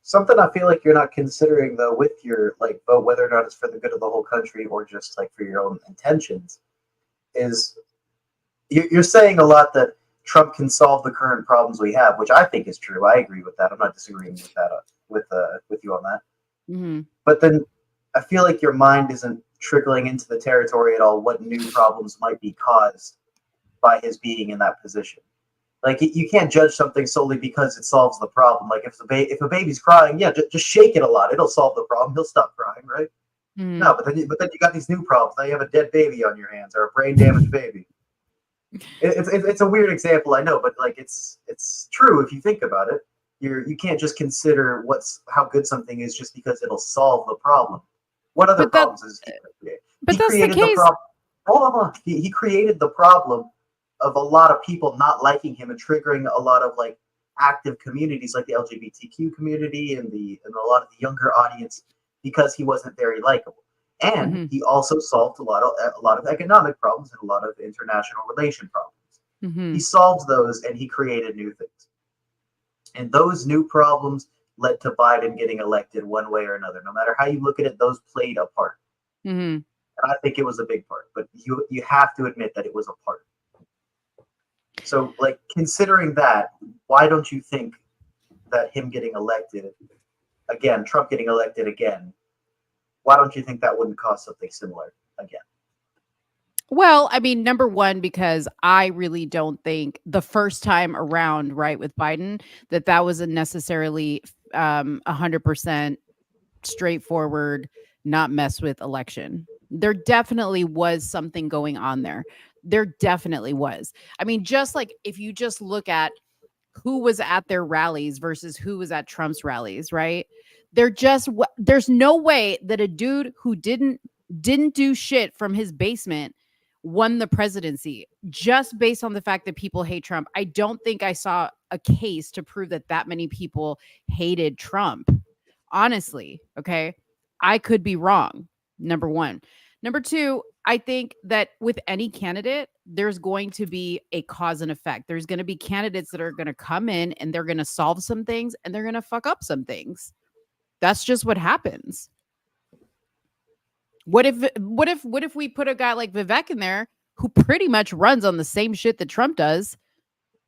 Something I feel like you're not considering though with your like vote, whether or not it's for the good of the whole country or just like for your own intentions, is you're saying a lot that Trump can solve the current problems we have, which I think is true. I agree with that. I'm not disagreeing with that with you on that. Mm-hmm. But then I feel like your mind isn't trickling into the territory at all. What new problems might be caused by his being in that position? Like you can't judge something solely because it solves the problem. Like if a baby's crying, yeah, just shake it a lot. It'll solve the problem. He'll stop crying, right? Mm-hmm. No, but then you got these new problems. Now you have a dead baby on your hands or a brain damaged baby. It's a weird example, I know, but like it's true if you think about it. You can't just consider how good something is just because it'll solve the problem. What other problems is he create? But He that's the created case. Hold on. He created the problem of a lot of people not liking him and triggering a lot of like active communities like the LGBTQ community and a lot of the younger audience because he wasn't very likable. And Mm-hmm. he also solved a lot of economic problems and a lot of international relation problems. Mm-hmm. He solved those and he created new things. And those new problems led to Biden getting elected one way or another. No matter how you look at it, those played a part. Mm-hmm. And I think it was a big part. But you have to admit that it was a part. So, like, considering that, why don't you think that him getting elected again, Trump getting elected again, why don't you think that wouldn't cause something similar again? Well, I mean, number one, because I really don't think the first time around, right, with Biden, that was a necessarily 100% straightforward, not mess with election. There definitely was something going on there. There definitely was. I mean, just like if you just look at who was at their rallies versus who was at Trump's rallies, right? There's no way that a dude who didn't do shit from his basement won the presidency just based on the fact that people hate Trump. I don't think I saw a case to prove that many people hated Trump. Honestly, okay? I could be wrong. Number one. Number two, I think that with any candidate, there's going to be a cause and effect. There's going to be candidates that are going to come in and they're going to solve some things and they're going to fuck up some things. That's just what happens. What if we put a guy like Vivek in there who pretty much runs on the same shit that Trump does,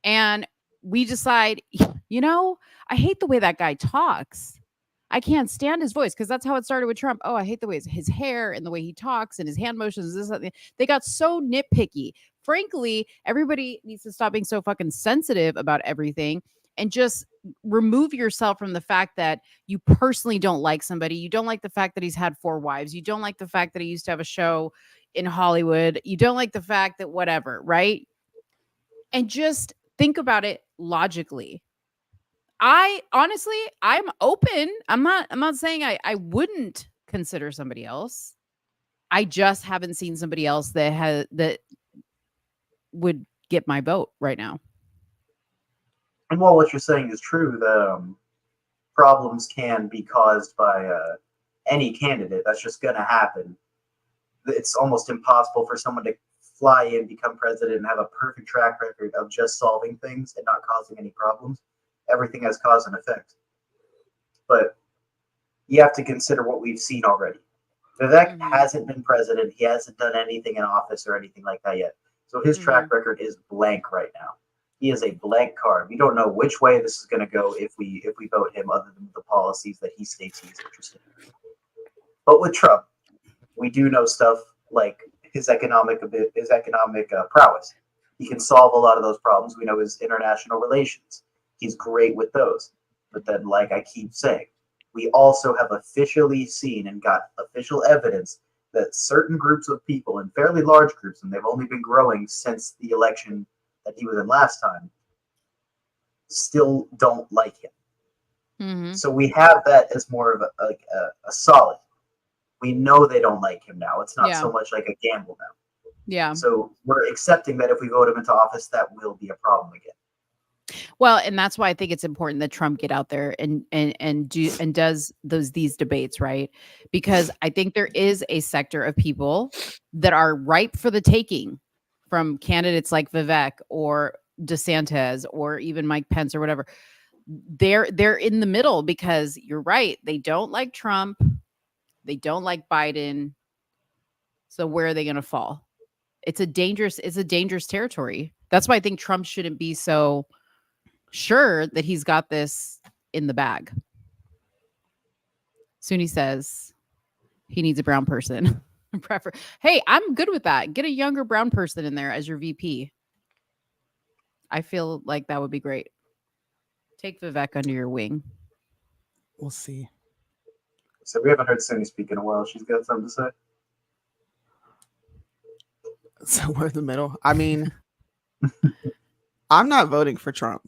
and we decide, I hate the way that guy talks. I can't stand his voice, because that's how it started with Trump. Oh, I hate the way his hair and the way he talks and his hand motions. They got so nitpicky. Frankly, everybody needs to stop being so fucking sensitive about everything and just remove yourself from the fact that you personally don't like somebody. You don't like the fact that he's had 4 wives. You don't like the fact that he used to have a show in Hollywood. You don't like the fact that whatever, right? And just think about it logically. I'm open. I'm not saying I wouldn't consider somebody else. I just haven't seen somebody else that would get my vote right now. And while what you're saying is true, the problems can be caused by any candidate. That's just going to happen. It's almost impossible for someone to fly in, become president, and have a perfect track record of just solving things and not causing any problems. Everything has cause and effect. But you have to consider what we've seen already. Vivek hasn't been president. He hasn't done anything in office or anything like that yet. So his track record is blank right now. He is a blank card. We don't know which way this is going to go if we vote him, other than the policies that he states he's interested in. But with Trump, we do know stuff like his economic prowess. He can solve a lot of those problems. We know his international relations. He's great with those. But then, like I keep saying, we also have officially seen and got official evidence that certain groups of people, and fairly large groups, and they've only been growing since the election that he was in last time, still don't like him. Mm-hmm. So we have that as more of a solid. We know they don't like him now. It's not so much like a gamble now. Yeah. So we're accepting that if we vote him into office, that will be a problem again. Well, and that's why I think it's important that Trump get out there and does these debates, right? Because I think there is a sector of people that are ripe for the taking from candidates like Vivek or DeSantis or even Mike Pence or whatever. They're in the middle because you're right. They don't like Trump. They don't like Biden. So where are they going to fall? It's a dangerous territory. That's why I think Trump shouldn't be so sure that he's got this in the bag. Soonie says he needs a brown person. Hey, I'm good with that. Get a younger brown person in there as your VP. I feel like that would be great. Take Vivek under your wing. We'll see. So we haven't heard Soonie speak in a while. She's got something to say. So we're in the middle. I mean, I'm not voting for Trump.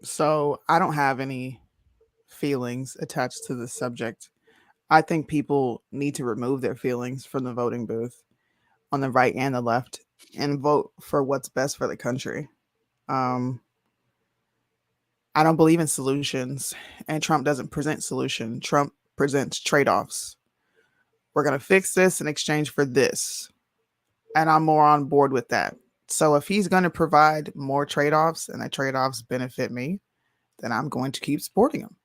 So I don't have any feelings attached to this subject. I think people need to remove their feelings from the voting booth on the right and the left and vote for what's best for the country. I don't believe in solutions, and Trump doesn't present solution. Trump presents trade-offs. We're going to fix this in exchange for this. And I'm more on board with that. So if he's going to provide more trade-offs and the trade-offs benefit me, then I'm going to keep supporting him.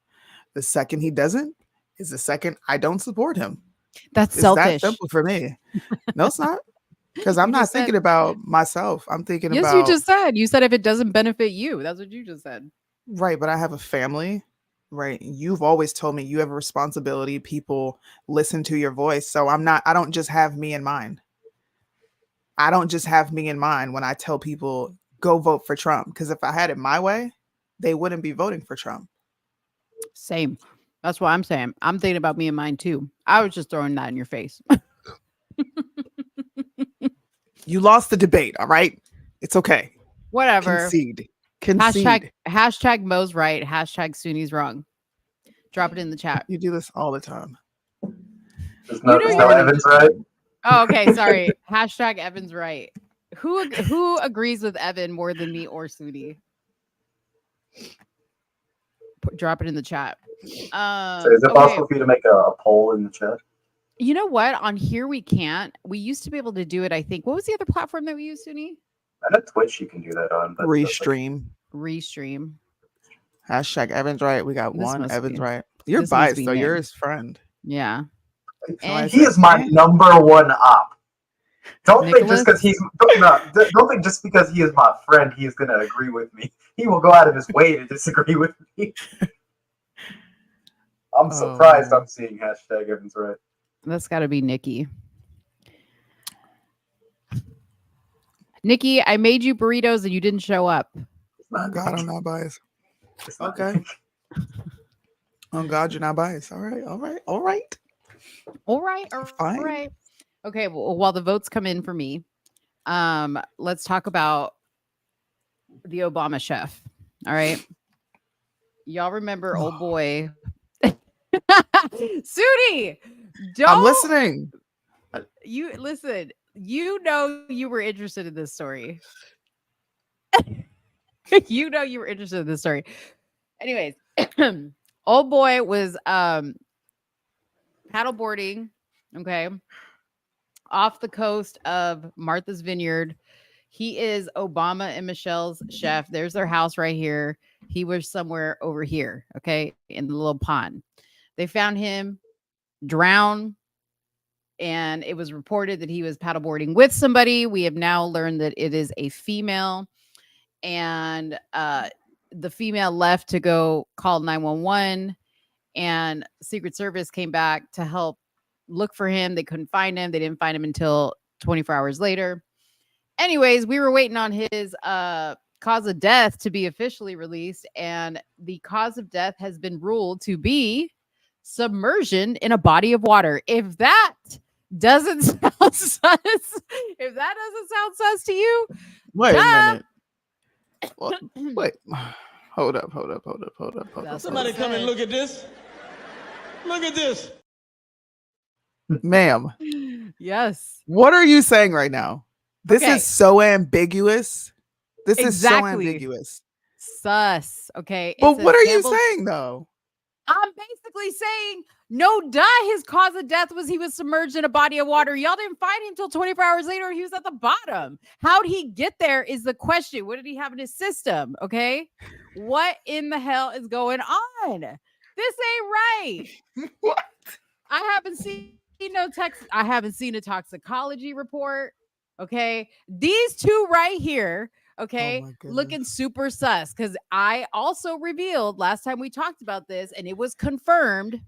The second he doesn't is the second I don't support him. That's it's selfish. That simple for me. No, it's not. Because I'm not thinking about myself. I'm thinking yes, about... you just said. You said if it doesn't benefit you. That's what you just said. Right, but I have a family, right? You've always told me you have a responsibility. People listen to your voice. So I don't just have me in mind. I don't just have me in mind when I tell people, go vote for Trump. Because if I had it my way, they wouldn't be voting for Trump. Same. That's what I'm saying. I'm thinking about me and mine too. I was just throwing that in your face. You lost the debate, all right? It's okay. Whatever. Concede. Hashtag Mo's right. Hashtag Soonie's wrong. Drop it in the chat. You do this all the time. There's no Evans right. Oh, okay. Sorry. Hashtag Evan's right. Who agrees with Evan more than me or Soonie? Drop it in the chat. So is it possible for you to make a poll in the chat? You know what? On here we can't. We used to be able to do it, I think. What was the other platform that we used, Soonie? I know Twitch you can do that on. But Restream. Hashtag Evan's right. We got one Evan's right. You're biased, though. You're his friend. Yeah. And he is my number one op. Don't think just because he is my friend, he is going to agree with me. He will go out of his way to disagree with me. I'm surprised I'm seeing hashtag Evan's right. That's got to be Nikki. Nikki, I made you burritos and you didn't show up. Oh God, I'm not biased. Okay. Oh God, you're not biased. All right. Fine. Okay, well, while the votes come in for me, let's talk about the Obama chef. All right. Y'all remember old boy Soonie? I'm listening. You listen. You know you were interested in this story. Anyways, old boy was paddleboarding, okay, off the coast of Martha's Vineyard. He is Obama and Michelle's chef. There's their house right here. He was somewhere over here, okay, in the little pond. They found him drowned, and it was reported that he was paddleboarding with somebody. We have now learned that it is a female, and the female left to go call 911, and Secret Service came back to help look for him. They couldn't find him. They didn't find him until 24 hours later. anyways, we were waiting on his cause of death to be officially released, and the cause of death has been ruled to be submersion in a body of water. If that doesn't sound sus, if that doesn't sound sus to you, Wait duh. a minute. Wait. Hold up. Somebody come and look at this. Look at this. Ma'am, Yes. what are you saying right now? This Okay. is so ambiguous. This is so Exactly. ambiguous. Sus. Okay. It But says what are Campbell- you saying though? I'm basically saying, no, duh. His cause of death was he was submerged in a body of water. Y'all didn't find him till 24 hours later. He was at the bottom. How'd he get there is the question. What did he have in his system? Okay. What in the hell is going on? This ain't right. What? I haven't seen I haven't seen a toxicology report. Okay. These two right here. Okay, my looking goodness. super sus, because I also revealed last time we talked about this, and it was confirmed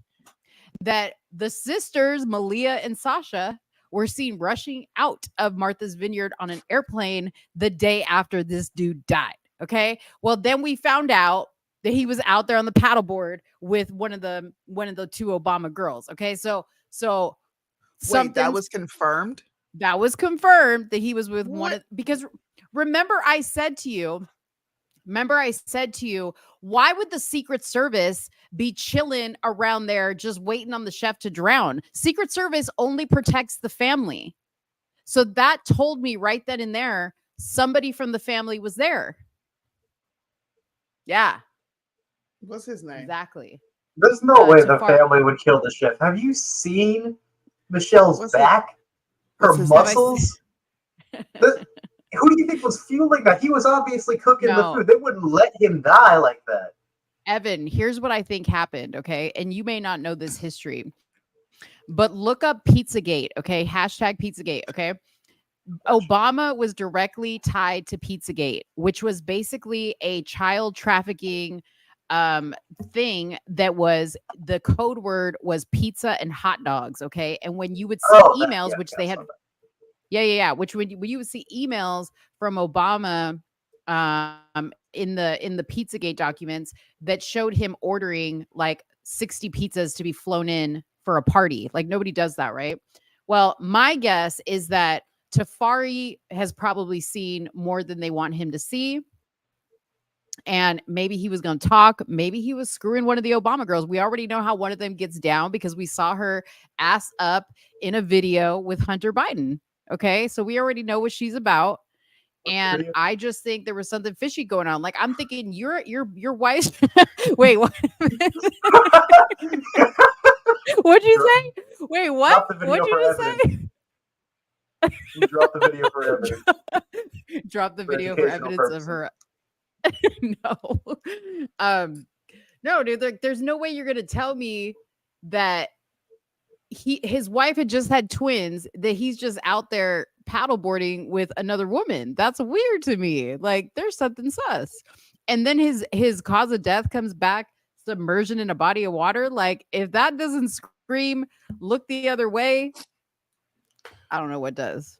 that the sisters, Malia and Sasha, were seen rushing out of Martha's Vineyard on an airplane the day after this dude died. Okay, well, then we found out that he was out there on the paddleboard with one of the two Obama girls. Okay, so Wait, something that was confirmed? that was confirmed that he was with one What? of, because remember I said to you, why would the Secret Service be chilling around there just waiting on the chef to drown? Secret Service only protects the family. So that told me right then and there, somebody from the family was there. Yeah, What's his name? exactly. There's no way the Tafari. family would kill the chef. Have you seen Michelle's What's back? Her what's his name? muscles? Who do you think was fueling that? He was obviously cooking the No. food. They wouldn't let him die like that. Evan, here's what I think happened, okay? And you may not know this history, but look up Pizzagate, okay? Hashtag Pizzagate, okay? Obama was directly tied to Pizzagate, which was basically a child trafficking thing that was, the code word was pizza and hot dogs, okay? And when you would see emails, which they had, which when you would see emails from Obama in the Pizzagate documents that showed him ordering like 60 pizzas to be flown in for a party. Like nobody does that, right? Well, my guess is that Tafari has probably seen more than they want him to see. And maybe he was going to talk. Maybe he was screwing one of the Obama girls. We already know how one of them gets down because we saw her ass up in a video with Hunter Biden. Okay, so we already know what she's about. And I just think there was something fishy going on. Like I'm thinking your wife. Wait, what? What'd you say? Wait, what? What'd you just say? You dropped the video for evidence. Drop the video for evidence of her. No, dude. There's no way you're gonna tell me that his wife had just had twins, that he's just out there paddleboarding with another woman. That's weird to me. Like there's something sus. And then his cause of death comes back, submersion in a body of water. Like if that doesn't scream, look the other way, I don't know what does.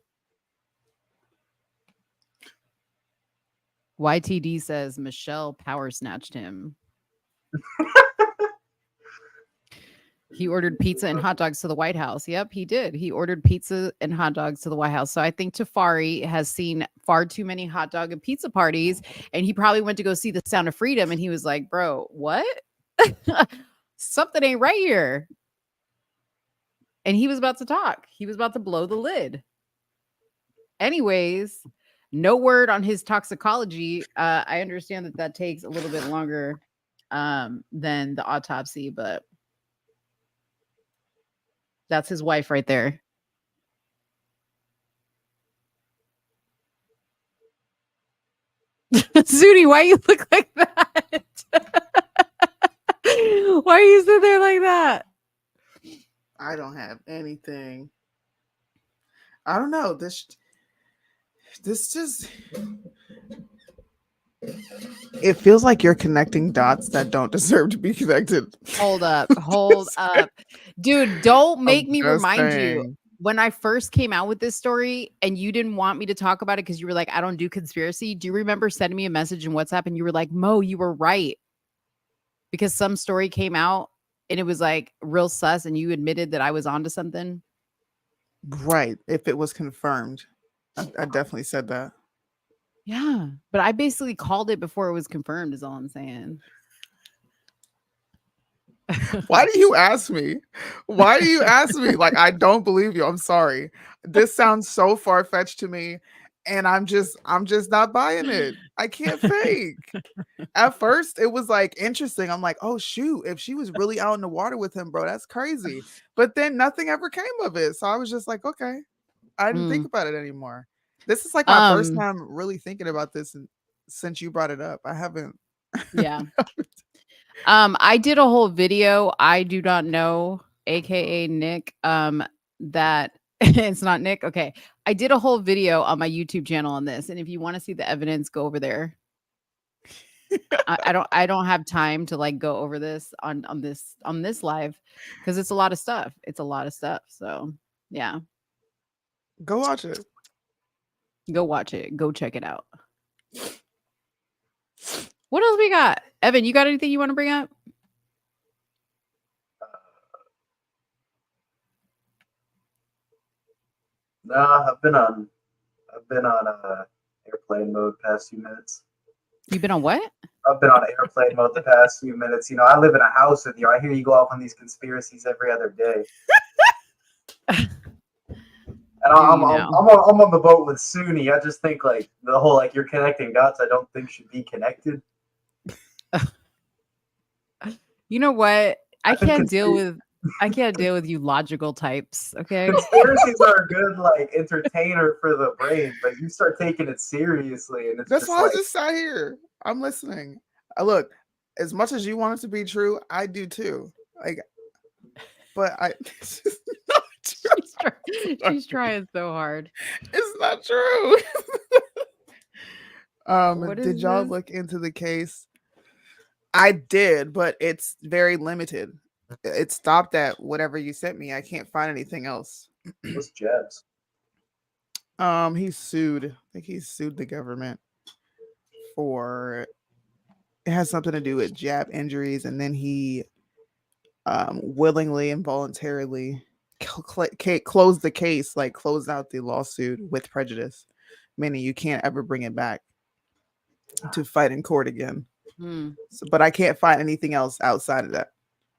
YTD says Michelle power snatched him. He ordered pizza and hot dogs to the White House. Yep, he did. He ordered pizza and hot dogs to the White House. So I think Tafari has seen far too many hot dog and pizza parties, and he probably went to go see The Sound of Freedom, and he was like, bro, what? Something ain't right here. And he was about to talk. He was about to blow the lid. Anyways, no word on his toxicology. I understand that takes a little bit longer than the autopsy, but that's his wife right there. Soonie, why you look like that? Why are you sitting there like that? I don't have anything. I don't know. This just, it feels like you're connecting dots that don't deserve to be connected. Hold up. Dude, don't make me remind you. when I first came out with this story and you didn't want me to talk about it because you were like, I don't do conspiracy. Do you remember sending me a message in WhatsApp and you were like, Mo, you were right? Because some story came out and it was like real sus and you admitted that I was onto something. Right. If it was confirmed. I definitely said that. Yeah. But I basically called it before it was confirmed is all I'm saying. Why do you ask me? Why do you ask me? Like, I don't believe you. I'm sorry. This sounds so far-fetched to me, and I'm just not buying it. I can't fake. At first, it was like interesting. I'm like, oh shoot, if she was really out in the water with him, bro, that's crazy. But then nothing ever came of it. So I was just like, okay. I didn't think about it anymore. This is like my first time really thinking about this since you brought it up. I haven't. Yeah. I did a whole video, I do not know, aka Nick, that it's not Nick. Okay. I did a whole video on my YouTube channel on this. And if you want to see the evidence, go over there. I don't have time to like go over this on this live because it's a lot of stuff. It's a lot of stuff. So yeah. Go watch it. Go watch it. Go check it out. What else we got? Evan, you got anything you want to bring up? Nah, I've been on airplane mode past few minutes. You've been on what? I've been on airplane mode the past few minutes. You know, I live in a house with you. I hear you go off on these conspiracies every other day. And I'm on the boat with Soonie. I just think like the whole like you're connecting dots. I don't think should be connected. You know what? I can't deal with you logical types. Okay. Conspiracies are a good like entertainer for the brain, but you start taking it seriously, and it's that's just why like, I just sat here. I'm listening. Look, as much as you want it to be true, I do too. Like, but it's just not true. She's trying so hard. It's not true. Did y'all this? look into the case? I did, but it's very limited. It stopped at whatever you sent me. I can't find anything else. those jabs. He sued. I think he sued the government for it has something to do with jab injuries, and then he willingly and voluntarily closed the case, like closed out the lawsuit with prejudice, meaning you can't ever bring it back to fight in court again. So, but I can't find anything else outside of that.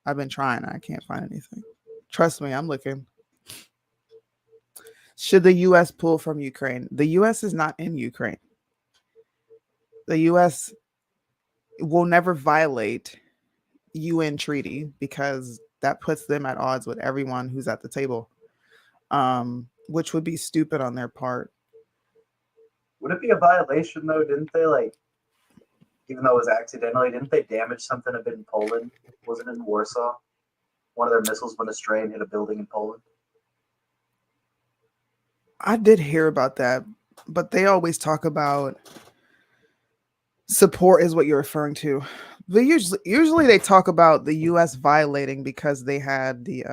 I've been trying. I can't find anything. Trust me, I'm looking. Should the U.S. pull from Ukraine? The U.S. is not in Ukraine. The U.S. will never violate UN treaty because that puts them at odds with everyone who's at the table, which would be stupid on their part. Would it be a violation though? Didn't they like, even though it was accidentally, didn't they damage something a bit in Poland? Wasn't it in Warsaw? One of their missiles went astray and hit a building in Poland. I did hear about that, but they always talk about support is what you're referring to. They usually they talk about the U.S. violating because they had the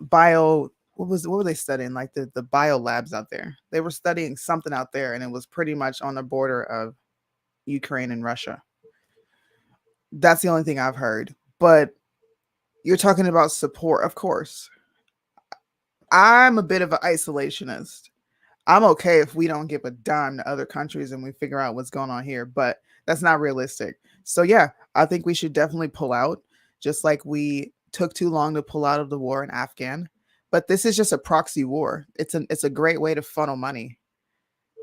bio. What were they studying? Like the bio labs out there. They were studying something out there, and it was pretty much on the border of Ukraine and Russia. That's the only thing I've heard. But you're talking about support, of course. I'm a bit of an isolationist. I'm okay if we don't give a dime to other countries and we figure out what's going on here, but that's not realistic. So yeah, I think we should definitely pull out, just like we took too long to pull out of the war in Afghan. But this is just a proxy war. It's a great way to funnel money.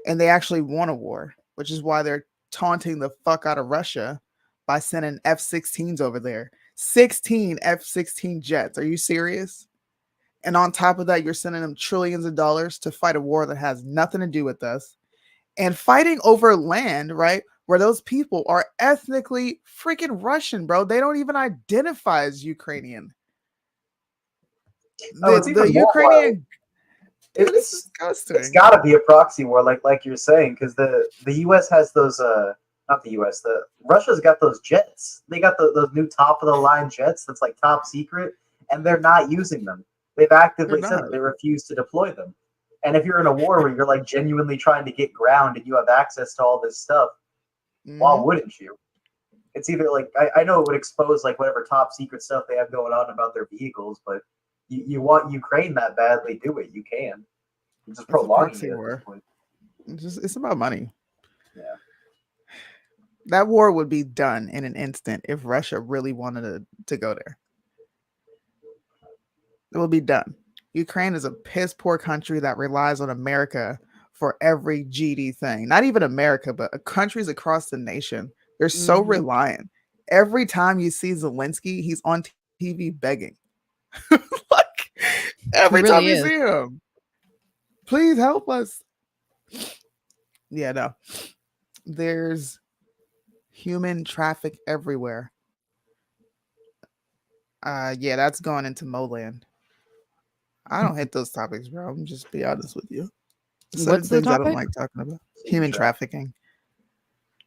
And they actually won a war, which is why they're taunting the fuck out of Russia by sending F-16s over there. 16 F-16 jets. Are you serious? And on top of that, you're sending them trillions of dollars to fight a war that has nothing to do with us. And fighting over land, right? Where those people are ethnically freaking Russian, bro. They don't even identify as Ukrainian. The Ukrainian, it's disgusting. It's got to be a proxy war, like you're saying, because the U.S. has those. Not the U.S. The Russia's got those jets. They got those new top of the line jets. That's like top secret, and they're not using them. They've actively They're said not. that they refuse to deploy them. And if you're in a war where you're like genuinely trying to get ground and you have access to all this stuff, why Mhm. wouldn't you? It's either like I know it would expose like whatever top secret stuff they have going on about their vehicles, but you want Ukraine that badly, do it. You can. You're just It's a prolonging proxy it at war. this point. It's about money. Yeah. That war would be done in an instant if Russia really wanted to go there. It would be done. Ukraine is a piss poor country that relies on America for every GD thing. Not even America, but countries across the nation. They're so Mhm. reliant. Every time you see Zelensky, he's on TV begging. Like every time really you is. see him, please help us. Yeah, no. There's human traffic everywhere. Yeah, that's going into Moland. I don't hate those topics, bro. I'm just be honest with you. Certain What's the things I don't topic? like talking about. Human Human trafficking.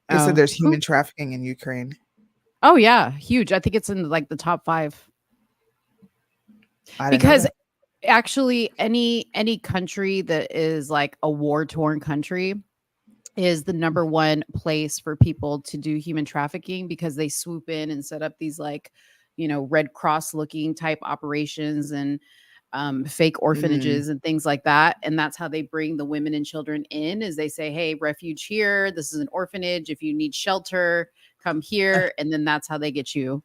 They Oh. said there's Who- human trafficking in Ukraine. Oh yeah, huge. I think it's in like the top 5. I didn't know Because that. actually any country that is like a war-torn country is the number one place for people to do human trafficking, because they swoop in and set up these like, Red Cross looking type operations and fake orphanages and things like that. And that's how they bring the women and children in, is they say, hey, refuge here. This is an orphanage. If you need shelter, come here. And then that's how they get you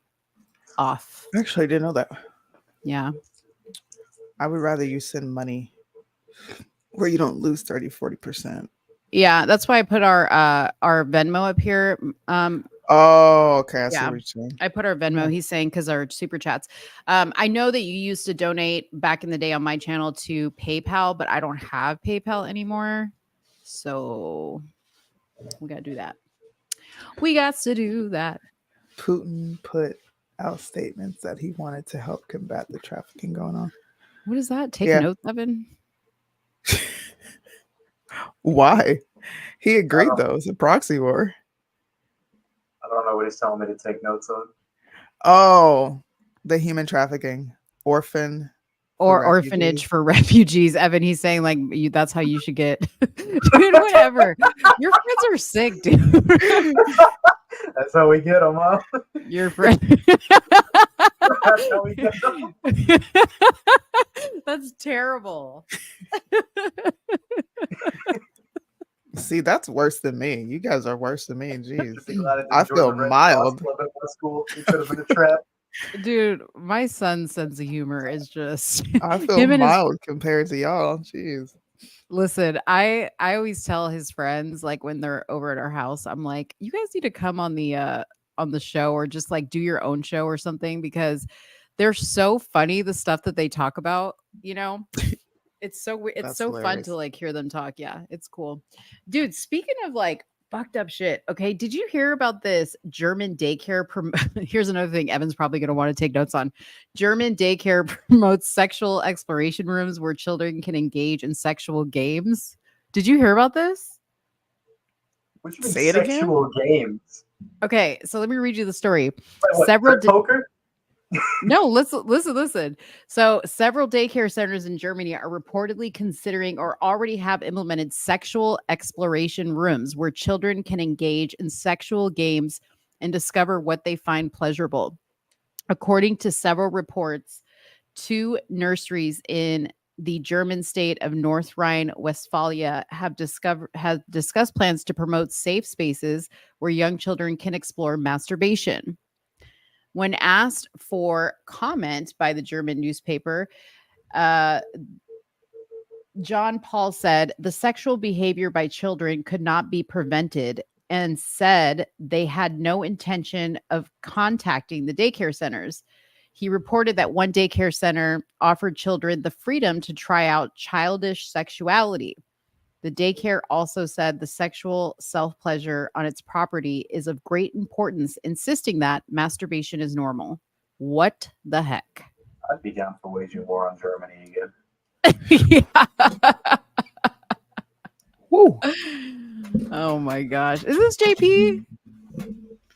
off. Actually, I didn't know that. Yeah. I would rather you send money where you don't lose 30-40%. Yeah, that's why I put our Venmo up here. Oh, okay. I see Yeah. what you're saying. I put our Venmo. He's saying because our super chats. I know that you used to donate back in the day on my channel to PayPal, but I don't have PayPal anymore. So we got to do that. We got to do that. Putin put out statements that he wanted to help combat the trafficking going on. What is that? Take Yeah. notes, Evan. Why? He agreed, though. It's a proxy war. I don't know what he's telling me to take notes on. Oh, the human trafficking. Orphan. Or for orphanage refugees. for refugees. Evan, he's saying like that's how you should get. Dude, whatever. Your friends are sick, dude. That's how we get them, huh? Your friend. That's how we get them. That's terrible. See, that's worse than me. You guys are worse than me. Jeez. Just be glad I didn't join feel the Red mild. Cross Club at my school. It could have been a trap. Dude, my son's sense of humor is just I feel him and his mild compared to y'all. Jeez. listen, I always tell his friends, like when they're over at our house, I'm like, you guys need to come on the show, or just like do your own show or something, because they're so funny, the stuff that they talk about, It's so it's That's so fun hilarious. to like hear them talk. Yeah, it's cool. Dude, speaking of like fucked up shit, okay, did you hear about this German daycare here's another thing Evan's probably going to want to take notes on. German daycare promotes sexual exploration rooms where children can engage in sexual games. Did you hear about this? What you mean Say it again? sexual games? Okay, so let me read you the story. Like what, Several grip poker? No, listen. So several daycare centers in Germany are reportedly considering or already have implemented sexual exploration rooms where children can engage in sexual games and discover what they find pleasurable. According to several reports, 2 nurseries in the German state of North Rhine-Westphalia have discussed plans to promote safe spaces where young children can explore masturbation. When asked for comment by the German newspaper, John Paul said the sexual behavior by children could not be prevented, and said they had no intention of contacting the daycare centers. He reported that one daycare center offered children the freedom to try out childish sexuality. The daycare also said the sexual self-pleasure on its property is of great importance, insisting that masturbation is normal. What the heck? I'd be down for waging war on Germany again. Yeah. Woo. Oh my gosh. Is this JP?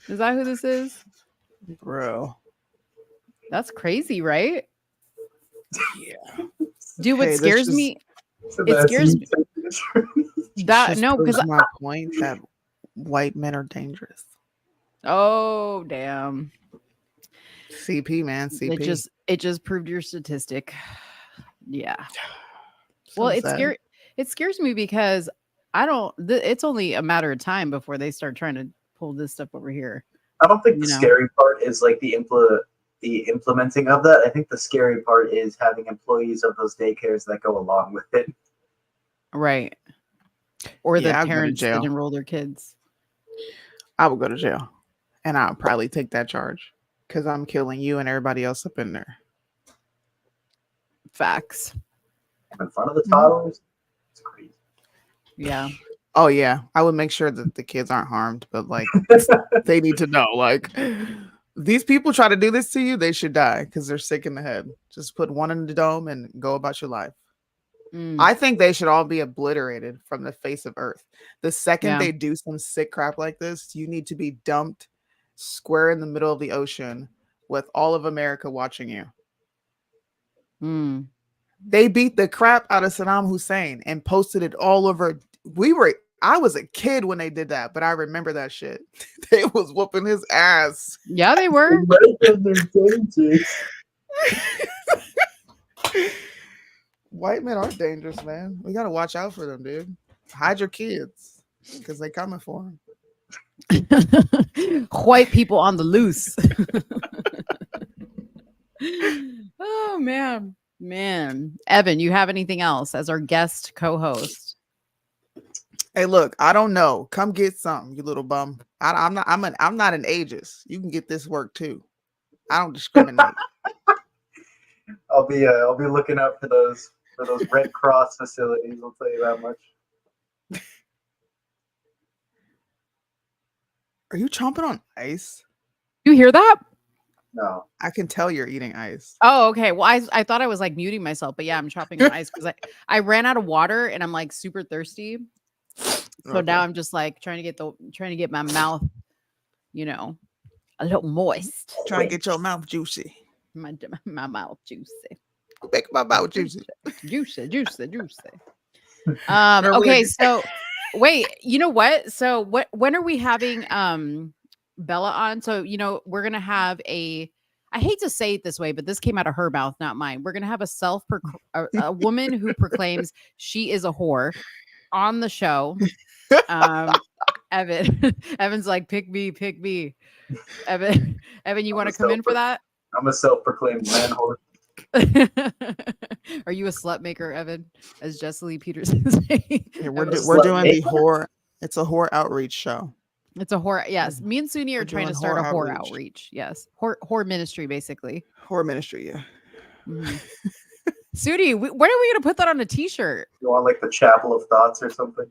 Is that who this is? Bro. That's crazy, right? Yeah. Dude, what Hey, this scares just- me, So it scares me that just no, proves because my point that white men are dangerous. oh damn. CP, man, CP. It just proved your statistic. Yeah. So Well, sad. it scares me because I don't it's only a matter of time before they start trying to pull this stuff over here. I don't think You the know. scary part is like the implementing of that. I think the scary part is having employees of those daycares that go along with it. Right. Or Yeah, the I'll go to parents that jail. enroll their kids. I would go to jail, and I'll probably take that charge because I'm killing you and everybody else up in there. Facts. In front of the toddlers, it's crazy. Yeah. Oh yeah, I would make sure that the kids aren't harmed, but like they need to know, like these people try to do this to you, they should die because they're sick in the head. Just put one in the dome and go about your life. Mm, I think they should all be obliterated from the face of Earth. The second Yeah. they do some sick crap like this, you need to be dumped square in the middle of the ocean with all of America watching you. mm. They beat the crap out of Saddam Hussein and posted it all over. I was a kid when they did that, but I remember that shit. They was whooping his ass. Yeah, they were. White men are dangerous, man. We gotta watch out for them, dude. Hide your kids because they coming for them. White people on the loose. Oh man. Man. Evan, you have anything else as our guest co-host? Hey, look, I don't know. Come get some, you little bum. I'm not an ageist. You can get this work too. I don't discriminate. I'll be looking out for those Red Cross facilities. I'll tell you that much. Are you chomping on ice? You hear that? No, I can tell you're eating ice. Oh, okay. Well, I thought I was like muting myself, but yeah, I'm chopping on ice because I ran out of water and I'm like super thirsty. So Okay. now I'm just like trying to get my mouth, you know, a little moist. Trying to get your mouth juicy. My mouth juicy. Make my mouth juicy. Juicy. Remember Okay, when- so wait, you know what? So when are we having Bella on? So we're gonna have I hate to say it this way, but this came out of her mouth, not mine. We're gonna have a woman who proclaims she is a whore on the show. Evan's like, pick me. Evan, you want to come in for that? I'm a self-proclaimed man whore. Are you a slut maker, Evan? As Jesse Lee Peterson saying. Yeah, we're Evan's doing slut the maker. whore. It's a whore outreach show. It's a whore. Yes, me and Soonie are We're trying to doing start a whore whore outreach. outreach. Yes, whore ministry, basically. Whore ministry, yeah. Mhm. Soonie, when are we gonna put that on a T-shirt? You want like the Chapel of Thoughts or something?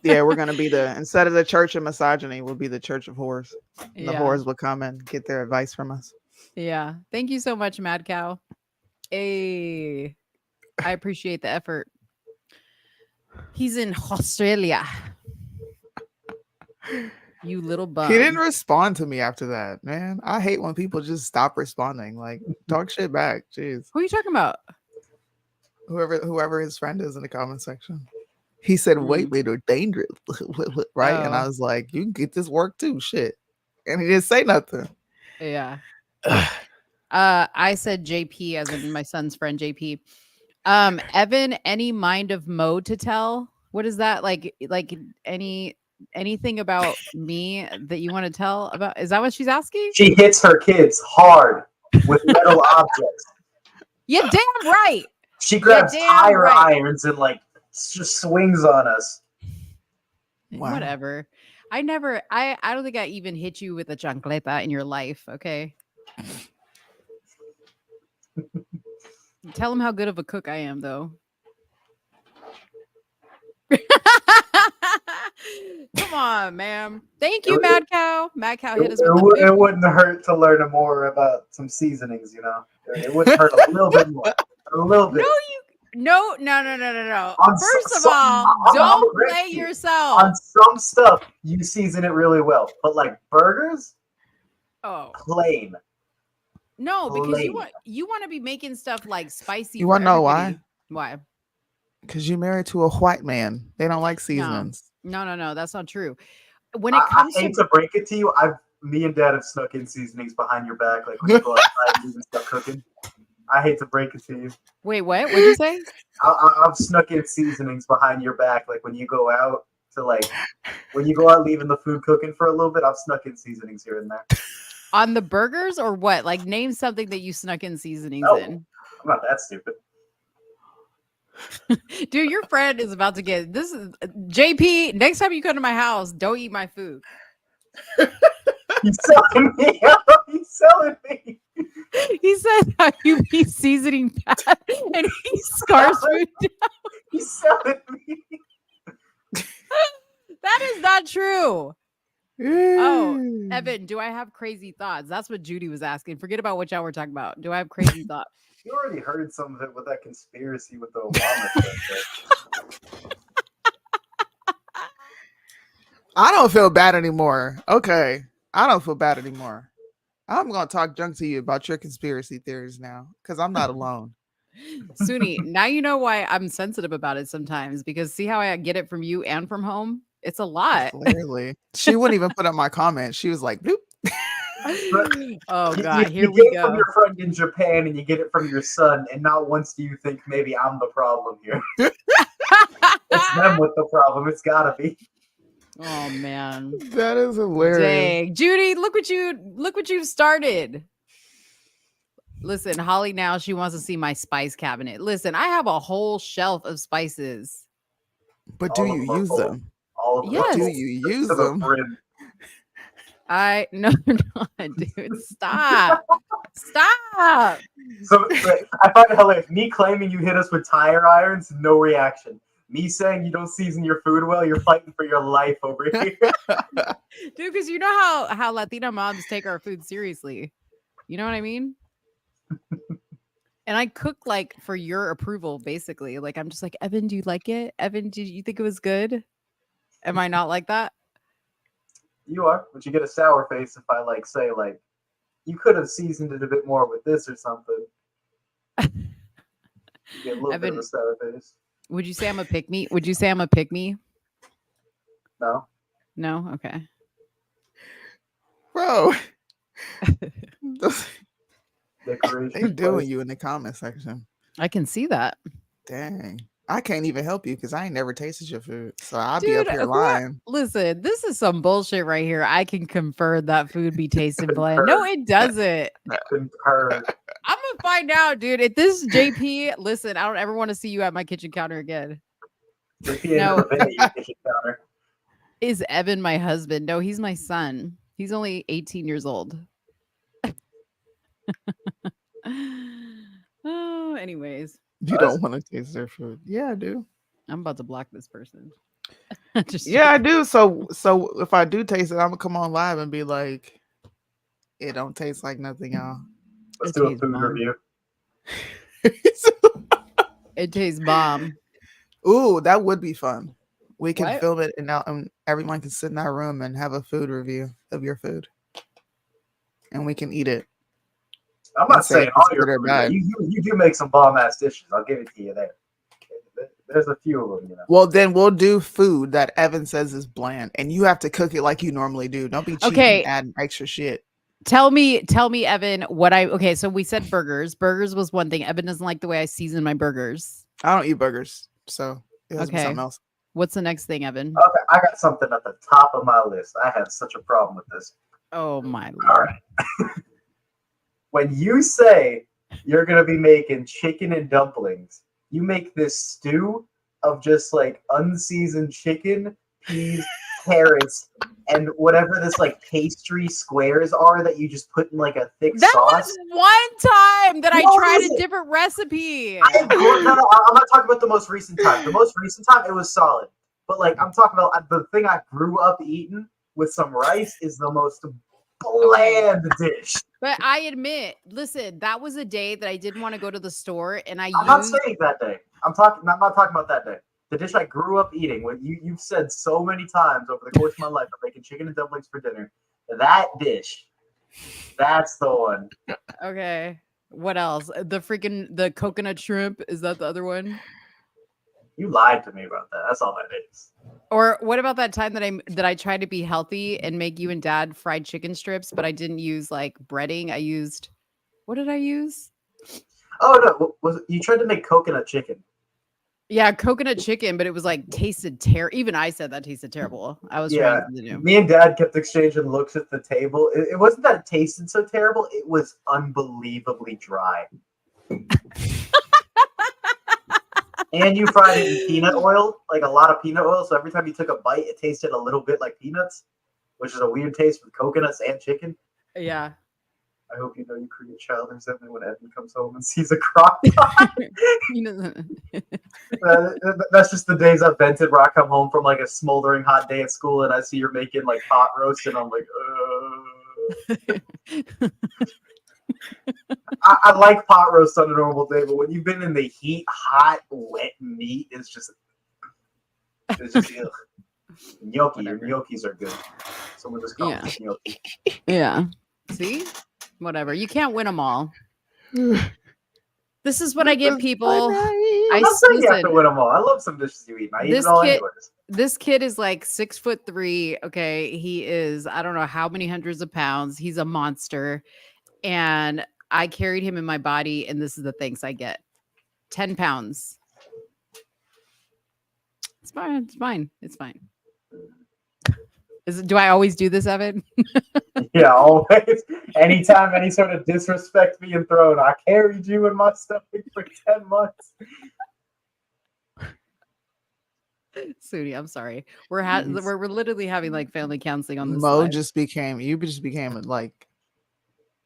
Yeah, we're gonna be instead of the church of misogyny, we'll be the church of whores. And the Yeah. whores will come and get their advice from us. Yeah. Thank you so much, Mad Cow. Hey, I appreciate the effort. He's in Australia. You little bum. He didn't respond to me after that, man. I hate when people just stop responding. Like, talk shit back. Jeez. Who are you talking about? Whoever his friend is in the comment section. He said, "White men are dangerous," right? And I Oh. was like, "You can get this work too, shit." And he didn't say nothing. Yeah. I said JP as in my son's friend JP. Evan, any mind of Mo to tell? What is that? Like anything about me that you want to tell about? Is that what she's asking? She hits her kids hard with metal objects. Yeah, damn right. She grabs damn tire right. irons and like just swings on us. Wow. Whatever. I don't think I even hit you with a chancleta in your life. Okay. Tell him how good of a cook I am, though. Come on, ma'am. Thank you, Mad Cow. Mad Cow hit us with the big It wouldn't hurt to learn more about some seasonings, you know. It wouldn't hurt a little bit more. A little bit. No. On First of some- all, I'm don't with play you. yourself. On some stuff, you season it really well. But like burgers, Oh, plain. No, because Plain. you want to be making stuff like spicy. You want wanna know why? Why? Because you're married to a white man. They don't like No, seasonings. no, that's not true. When it I comes hate to to break it to you. Me and Dad have snuck in seasonings behind your back, like when you go outside and even stuff cooking. I hate to break it to you. wait, what? What'd you say? I've snuck in seasonings behind your back, like when you go out to when you go out leaving the food cooking for a little bit. I've snuck in seasonings here and there. On the burgers or what? Like name something that you snuck in seasonings No, in. I'm not that stupid. Dude, your friend is about to get this is JP. Next time you come to my house, don't eat my food. He's selling me. He's selling me. He said how you be seasoning bad and he scars food down. He's selling me. That is not true. Oh, Evan, do I have crazy thoughts? That's what Judy was asking. Forget about what y'all were talking about. Do I have crazy thoughts? You already heard some of it with that conspiracy with the Obama thing. I don't feel bad anymore. Okay. I don't feel bad anymore. I'm going to talk junk to you about your conspiracy theories now because I'm not alone. Soonie, now you know why I'm sensitive about it sometimes because see how I get it from you and from home? It's a lot. Clearly. She wouldn't even put up my comment. She was like, bloop. Oh God, here you we get it from go. your friend in Japan and you get it from your son, and not once do you think maybe I'm the problem here. It's them with the problem. It's gotta be. Oh man. That is hilarious. Dang. Judy, look what you've started. Listen, Holly now she wants to see my spice cabinet. Listen, I have a whole shelf of spices. But do you use them? All of them. Yes. Do you use To the them? brim. No, dude. Stop. Stop. So I find it hilarious. Me claiming you hit us with tire irons, no reaction. Me saying you don't season your food well, you're fighting for your life over here. Dude, because you know how Latina moms take our food seriously. You know what I mean? And I cook like for your approval, basically. Like I'm just like, Evan, do you like it? Evan, did you think it was good? Am I not like that? You are, but you get a sour face if I say you could have seasoned it a bit more with this or something. You get a little bit of a sour face. Would you say I'm a pick me? Would you say I'm a pick me? No. No? Okay. Bro. Decoration. They doing you in the comment section. I can see that. Dang. I can't even help you because I ain't never tasted your food. So I'll be up here Dude, lying. listen, this is some bullshit right here. I can confirm that food be tasting bland. No, it doesn't. Concur. I'm gonna find out, dude. If this is JP, listen, I don't ever want to see you at my kitchen counter again. JP No. never been at your kitchen counter. Is Evan my husband? No, he's my son. He's only 18 years old. Oh, anyways. You don't want to taste their food. Yeah, I do. I'm about to block this person. Yeah, I do. So if I do taste it, I'm gonna come on live and be like, it don't taste like nothing, y'all. Let's It do a tastes food bomb. review. It tastes bomb. Ooh, that would be fun. We can What? film it and everyone can sit in our room and have a food review of your food. And we can eat it. I'm not Let's say saying it's all good your or food. bad. You do make some bomb ass dishes. I'll give it to you there. There's a few of them, you know. Well, then we'll do food that Evan says is bland, and you have to cook it like you normally do. Don't be cheating Okay. and adding extra shit. Tell me, Evan, okay, so we said burgers. Burgers was one thing. Evan doesn't like the way I season my burgers. I don't eat burgers, so it has to be Okay. something else. What's the next thing, Evan? Okay, I got something at the top of my list. I have such a problem with this. Oh my All lord. right. When you say you're gonna be making chicken and dumplings, you make this stew of just unseasoned chicken, peas, carrots, and whatever this pastry squares are that you just put in a thick That sauce. was one time that I No, it tried a wasn't. different recipe. No, I'm not talking about the most recent time. The most recent time it was solid, but I'm talking about the thing I grew up eating with some rice is the most bland dish. But I admit, listen, that was a day that I didn't want to go to the store and I'm not saying that day. I'm not talking about that day. The dish I grew up eating, what you've said so many times over the course of my life, I'm making chicken and dumplings for dinner. That dish That's the one. Okay. What else? The coconut shrimp. Is that the other one? You lied to me about that. That's all that is. Or what about that time that I tried to be healthy and make you and dad fried chicken strips, but I didn't use like breading. I used, what did I use? Oh no, you tried to make coconut chicken? Yeah, coconut chicken, but it was like tasted terrible. Even I said that tasted terrible. I was trying to do. Me and Dad kept exchanging looks at the table. It wasn't that it tasted so terrible. It was unbelievably dry. And you fried it in peanut oil, like a lot of peanut oil. So every time you took a bite, it tasted a little bit like peanuts, which is a weird taste with coconuts and chicken. Yeah. I hope you know you create child resentment when Evan comes home and sees a crock pot. That's just the days I've vented where I come home from like a smoldering hot day at school and I see you're making like pot roast and I'm like, I like pot roast on a normal day, but when you've been in the heat, hot, wet meat, it's just ugh. Gnocchi. Your gnocchis are good. Someone just called me gnocchi. Yeah. See? Whatever. You can't win them all. This is what I give people. I'm not saying you have to win them all. I love some dishes you eat. I eat it all anyways. This kid is like 6'3". Okay. He is, I don't know how many hundreds of pounds. He's a monster. And I carried him in my body. And this is the thanks I get. 10 pounds. It's fine. It's fine. It's fine. Do I always do this, Evan? Yeah, always. Anytime any sort of disrespect being thrown, I carried you in my stomach for 10 months. Soonie, I'm sorry. We're literally having like family counseling on this. You just became like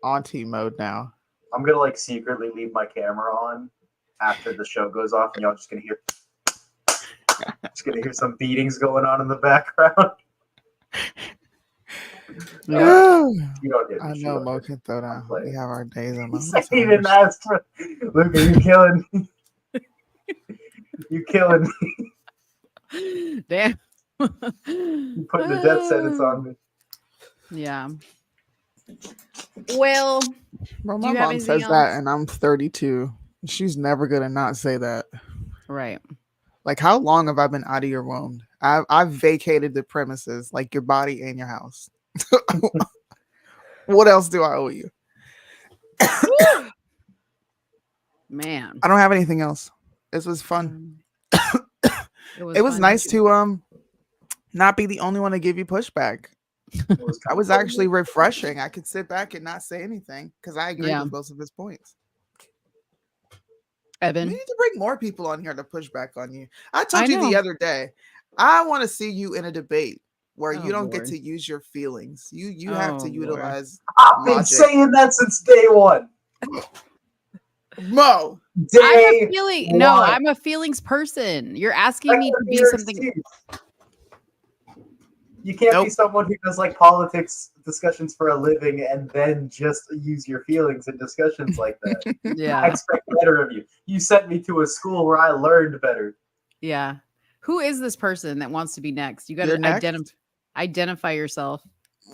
auntie mode now. I'm gonna like secretly leave my camera on after the show goes off, and y'all just gonna hear some beatings going on in the background. Yeah. You don't get I it. know Mo can throw down. We have our days on He didn't ask for. Look, you killing me. You killing me. Damn. You putting the death sentence on me. Yeah. Well, bro, my mom says that, and I'm 32. She's never gonna not say that. Right. Like, how long have I been out of your womb? I've vacated the premises, like your body and your house. What else do I owe you? Man, I don't have anything else. This was fun. It was nice to not be the only one to give you pushback. That was actually refreshing. I could sit back and not say anything because I agree with most of his points. Evan, we need to bring more people on here to push back on you. I told you the other day, I want to see you in a debate where you don't get to use your feelings. You have to utilize. I've been saying that since day one. Mo, I'm a feelings person. You're asking me to be something. You can't be someone who does like politics discussions for a living and then just use your feelings in discussions like that. Yeah. I expect better of you. You sent me to a school where I learned better. Yeah. Who is this person that wants to be next? You got to identify yourself.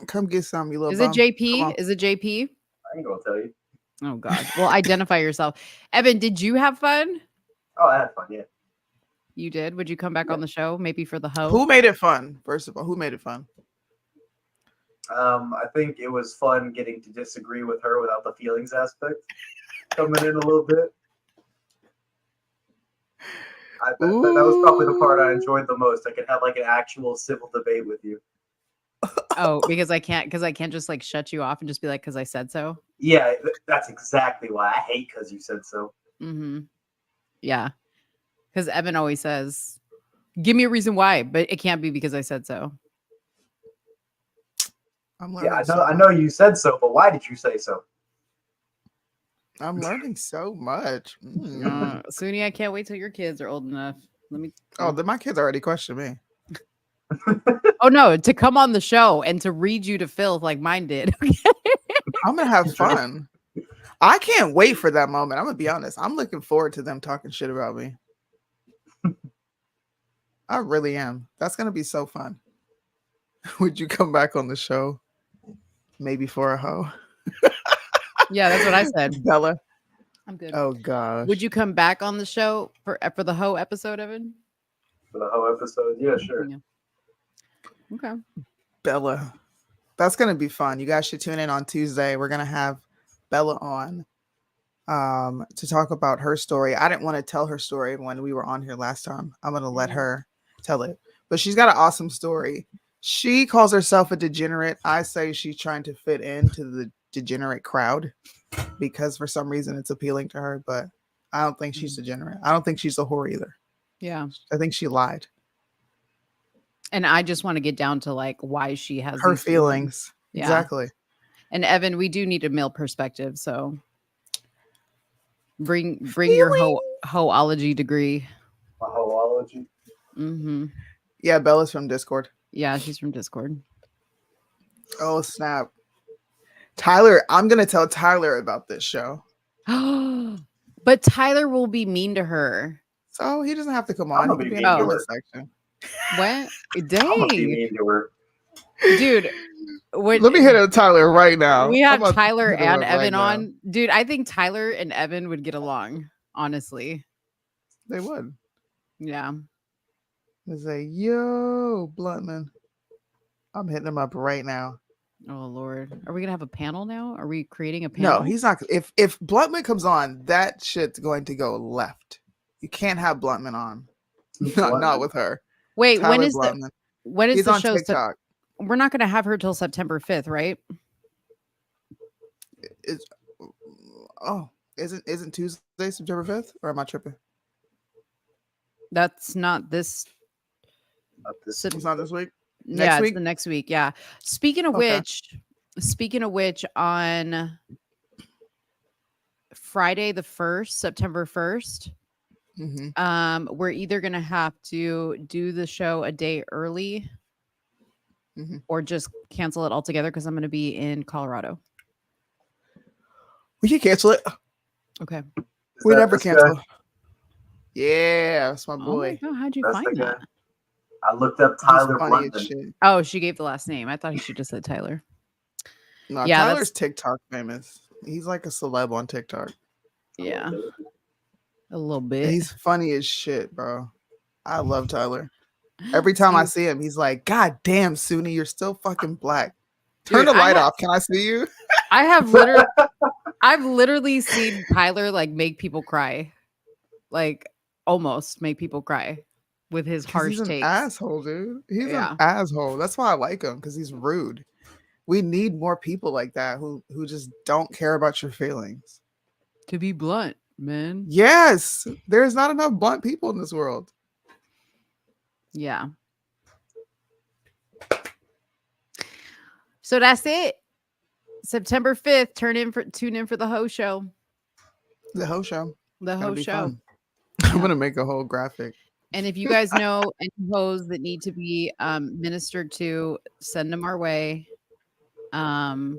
Come get some, you little Is it JP? Is it JP? I ain't gonna tell you. Oh God. Well, identify yourself. Evan, did you have fun? Oh, I had fun, yeah. You did? Would you come back on the show? Maybe for the hoe? Who made it fun? First of all, who made it fun? I think it was fun getting to disagree with her without the feelings aspect coming in a little bit. That was probably the part I enjoyed the most. I could have like an actual civil debate with you. Oh, because I can't just like shut you off and just be like, because I said so. Yeah, that's exactly why I hate because you said so. Mm-hmm. Yeah, because Evan always says, "Give me a reason why," but it can't be because I said so. I know you said so, but why did you say so? I'm learning so much. Soonie, I can't wait till your kids are old enough. My kids already question me. Oh no, to come on the show and to read you to filth like mine did. I'm gonna have fun. I can't wait for that moment. I'm gonna be honest. I'm looking forward to them talking shit about me. I really am. That's gonna be so fun. Would you come back on the show? Maybe for a hoe? Yeah, that's what I said. Bella. I'm good. Oh gosh. Would you come back on the show for the whole episode, Evan? For the whole episode, yeah, sure. Yeah. Okay. Bella? That's gonna be fun. You guys should tune in on Tuesday. We're gonna have Bella on to talk about her story. I didn't want to tell her story when we were on here last time. I'm gonna let her tell it. But she's got an awesome story. She calls herself a degenerate. I say she's trying to fit into the degenerate crowd because for some reason it's appealing to her, but I don't think she's degenerate. I don't think she's a whore either. Yeah. I think she lied. And I just want to get down to like why she has Her these feelings. Yeah. Exactly. And Evan, we do need a male perspective, so bring your hoology degree. My hoology. Mm-hmm. Yeah, Bella's from Discord. Yeah, she's from Discord. Oh snap. Tyler, I'm gonna tell Tyler about this show. But Tyler will be mean to her. So he doesn't have to come I'm on. gonna He be can be mean in to the her. section. What? I'm gonna be Dang. mean to her. Dude. Let me hit up Tyler right now. We have I'm about to Tyler hit him and up right Evan now. on. Dude, I think Tyler and Evan would get along, honestly. They would. Yeah. They say, yo, Bluntman. I'm hitting him up right now. Oh Lord. Are we gonna have a panel now? Are we creating a panel? No, he's not. If Bluntman comes on, that shit's going to go left. You can't have Bluntman on. Not with her. Wait, Tyler when is Bluntman. He's the the on show? TikTok. We're not gonna have her till September 5th, right? It's isn't Tuesday September 5th? Or am I tripping? That's not this. It's not this week. Yeah, week? it's the next week. Yeah. Speaking of Okay. which, on Friday the 1st, September 1st, we're either gonna have to do the show a day early or just cancel it altogether because I'm gonna be in Colorado. We can cancel it. Okay. We never this guy? cancel. Yeah, that's my Oh my boy. God, how'd you That's find the guy. that? I looked up He's Tyler funny as Bluntman. shit. Oh, she gave the last name. I thought she just said Tyler. No, Yeah, Tyler's TikTok famous. He's like a celeb on TikTok. Yeah. A little bit. He's funny as shit, bro. I love Tyler. Every time I see him, he's like, God damn, Soonie, you're still fucking black. Turn Dude, the light off. Can I see you? I've literally seen Tyler like make people cry. Like almost make people cry with his harsh He's an takes. asshole, dude. He's Yeah. an asshole. That's why I like him, because he's rude. We need more people like that who just don't care about your feelings. To be blunt, man. Yes, there's not enough blunt people in this world. Yeah. So that's it. September 5th. Tune in for the Ho Show. The whole show. The It's gonna Ho be Show. fun. I'm gonna make a whole graphic. And if you guys know any hoes that need to be ministered to, send them our way. And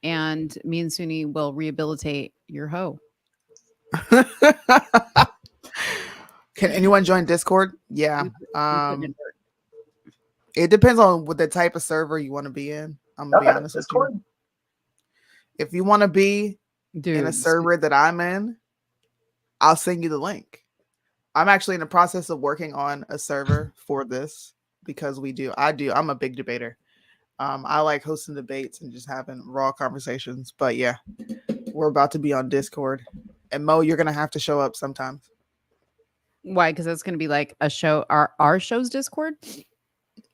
me and Soonie will rehabilitate your hoe. Can anyone join Discord? Yeah. We put it in It depends on what the type of server you want to be in. I'm gonna be honest with you. Discord? If you want to be Dude, in a server that I'm in, I'll send you the link. I'm actually in the process of working on a server for this because I'm a big debater. I like hosting debates and just having raw conversations. But yeah, we're about to be on Discord. And Mo, you're gonna have to show up sometimes. Why? Because that's going to be like a show. Our show's Discord.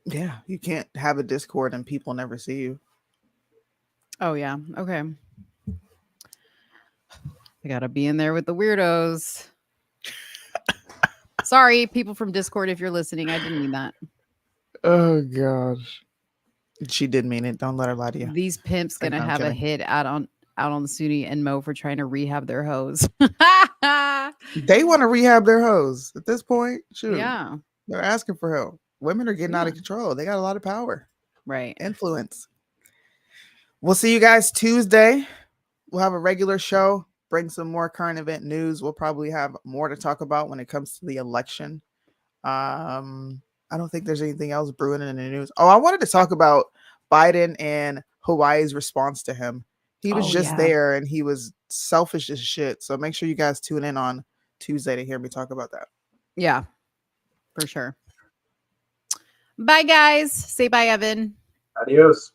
Yeah, you can't have a Discord and people never see you. Oh yeah. Okay. I gotta be in there with the weirdos. Sorry, people from Discord, if you're listening, I didn't mean that. Oh gosh. She did mean it. Don't let her lie to you. These pimps Like, gonna I'm have a kidding. hit out on Soonie and Mo for trying to rehab their hoes. They want to rehab their hoes at this point. Shoot. Yeah. They're asking for help. Women are getting out of Yeah. control. They got a lot of power, Right. influence. We'll see you guys Tuesday. We'll have a regular show. Bring some more current event news. We'll probably have more to talk about when it comes to the election. I don't think there's anything else brewing in the news. Oh, I wanted to talk about Biden and Hawaii's response to him. He was Oh, just yeah. there and he was selfish as shit. So make sure you guys tune in on Tuesday to hear me talk about that. Yeah, for sure. Bye, guys. Say bye, Evan. Adios.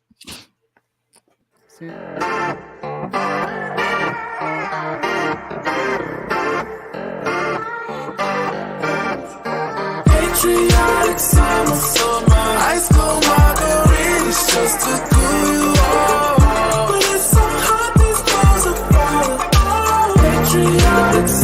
Patriotic summer. High school margaritas just to cool you off. But it's so hot, these walls are falling. Patriotic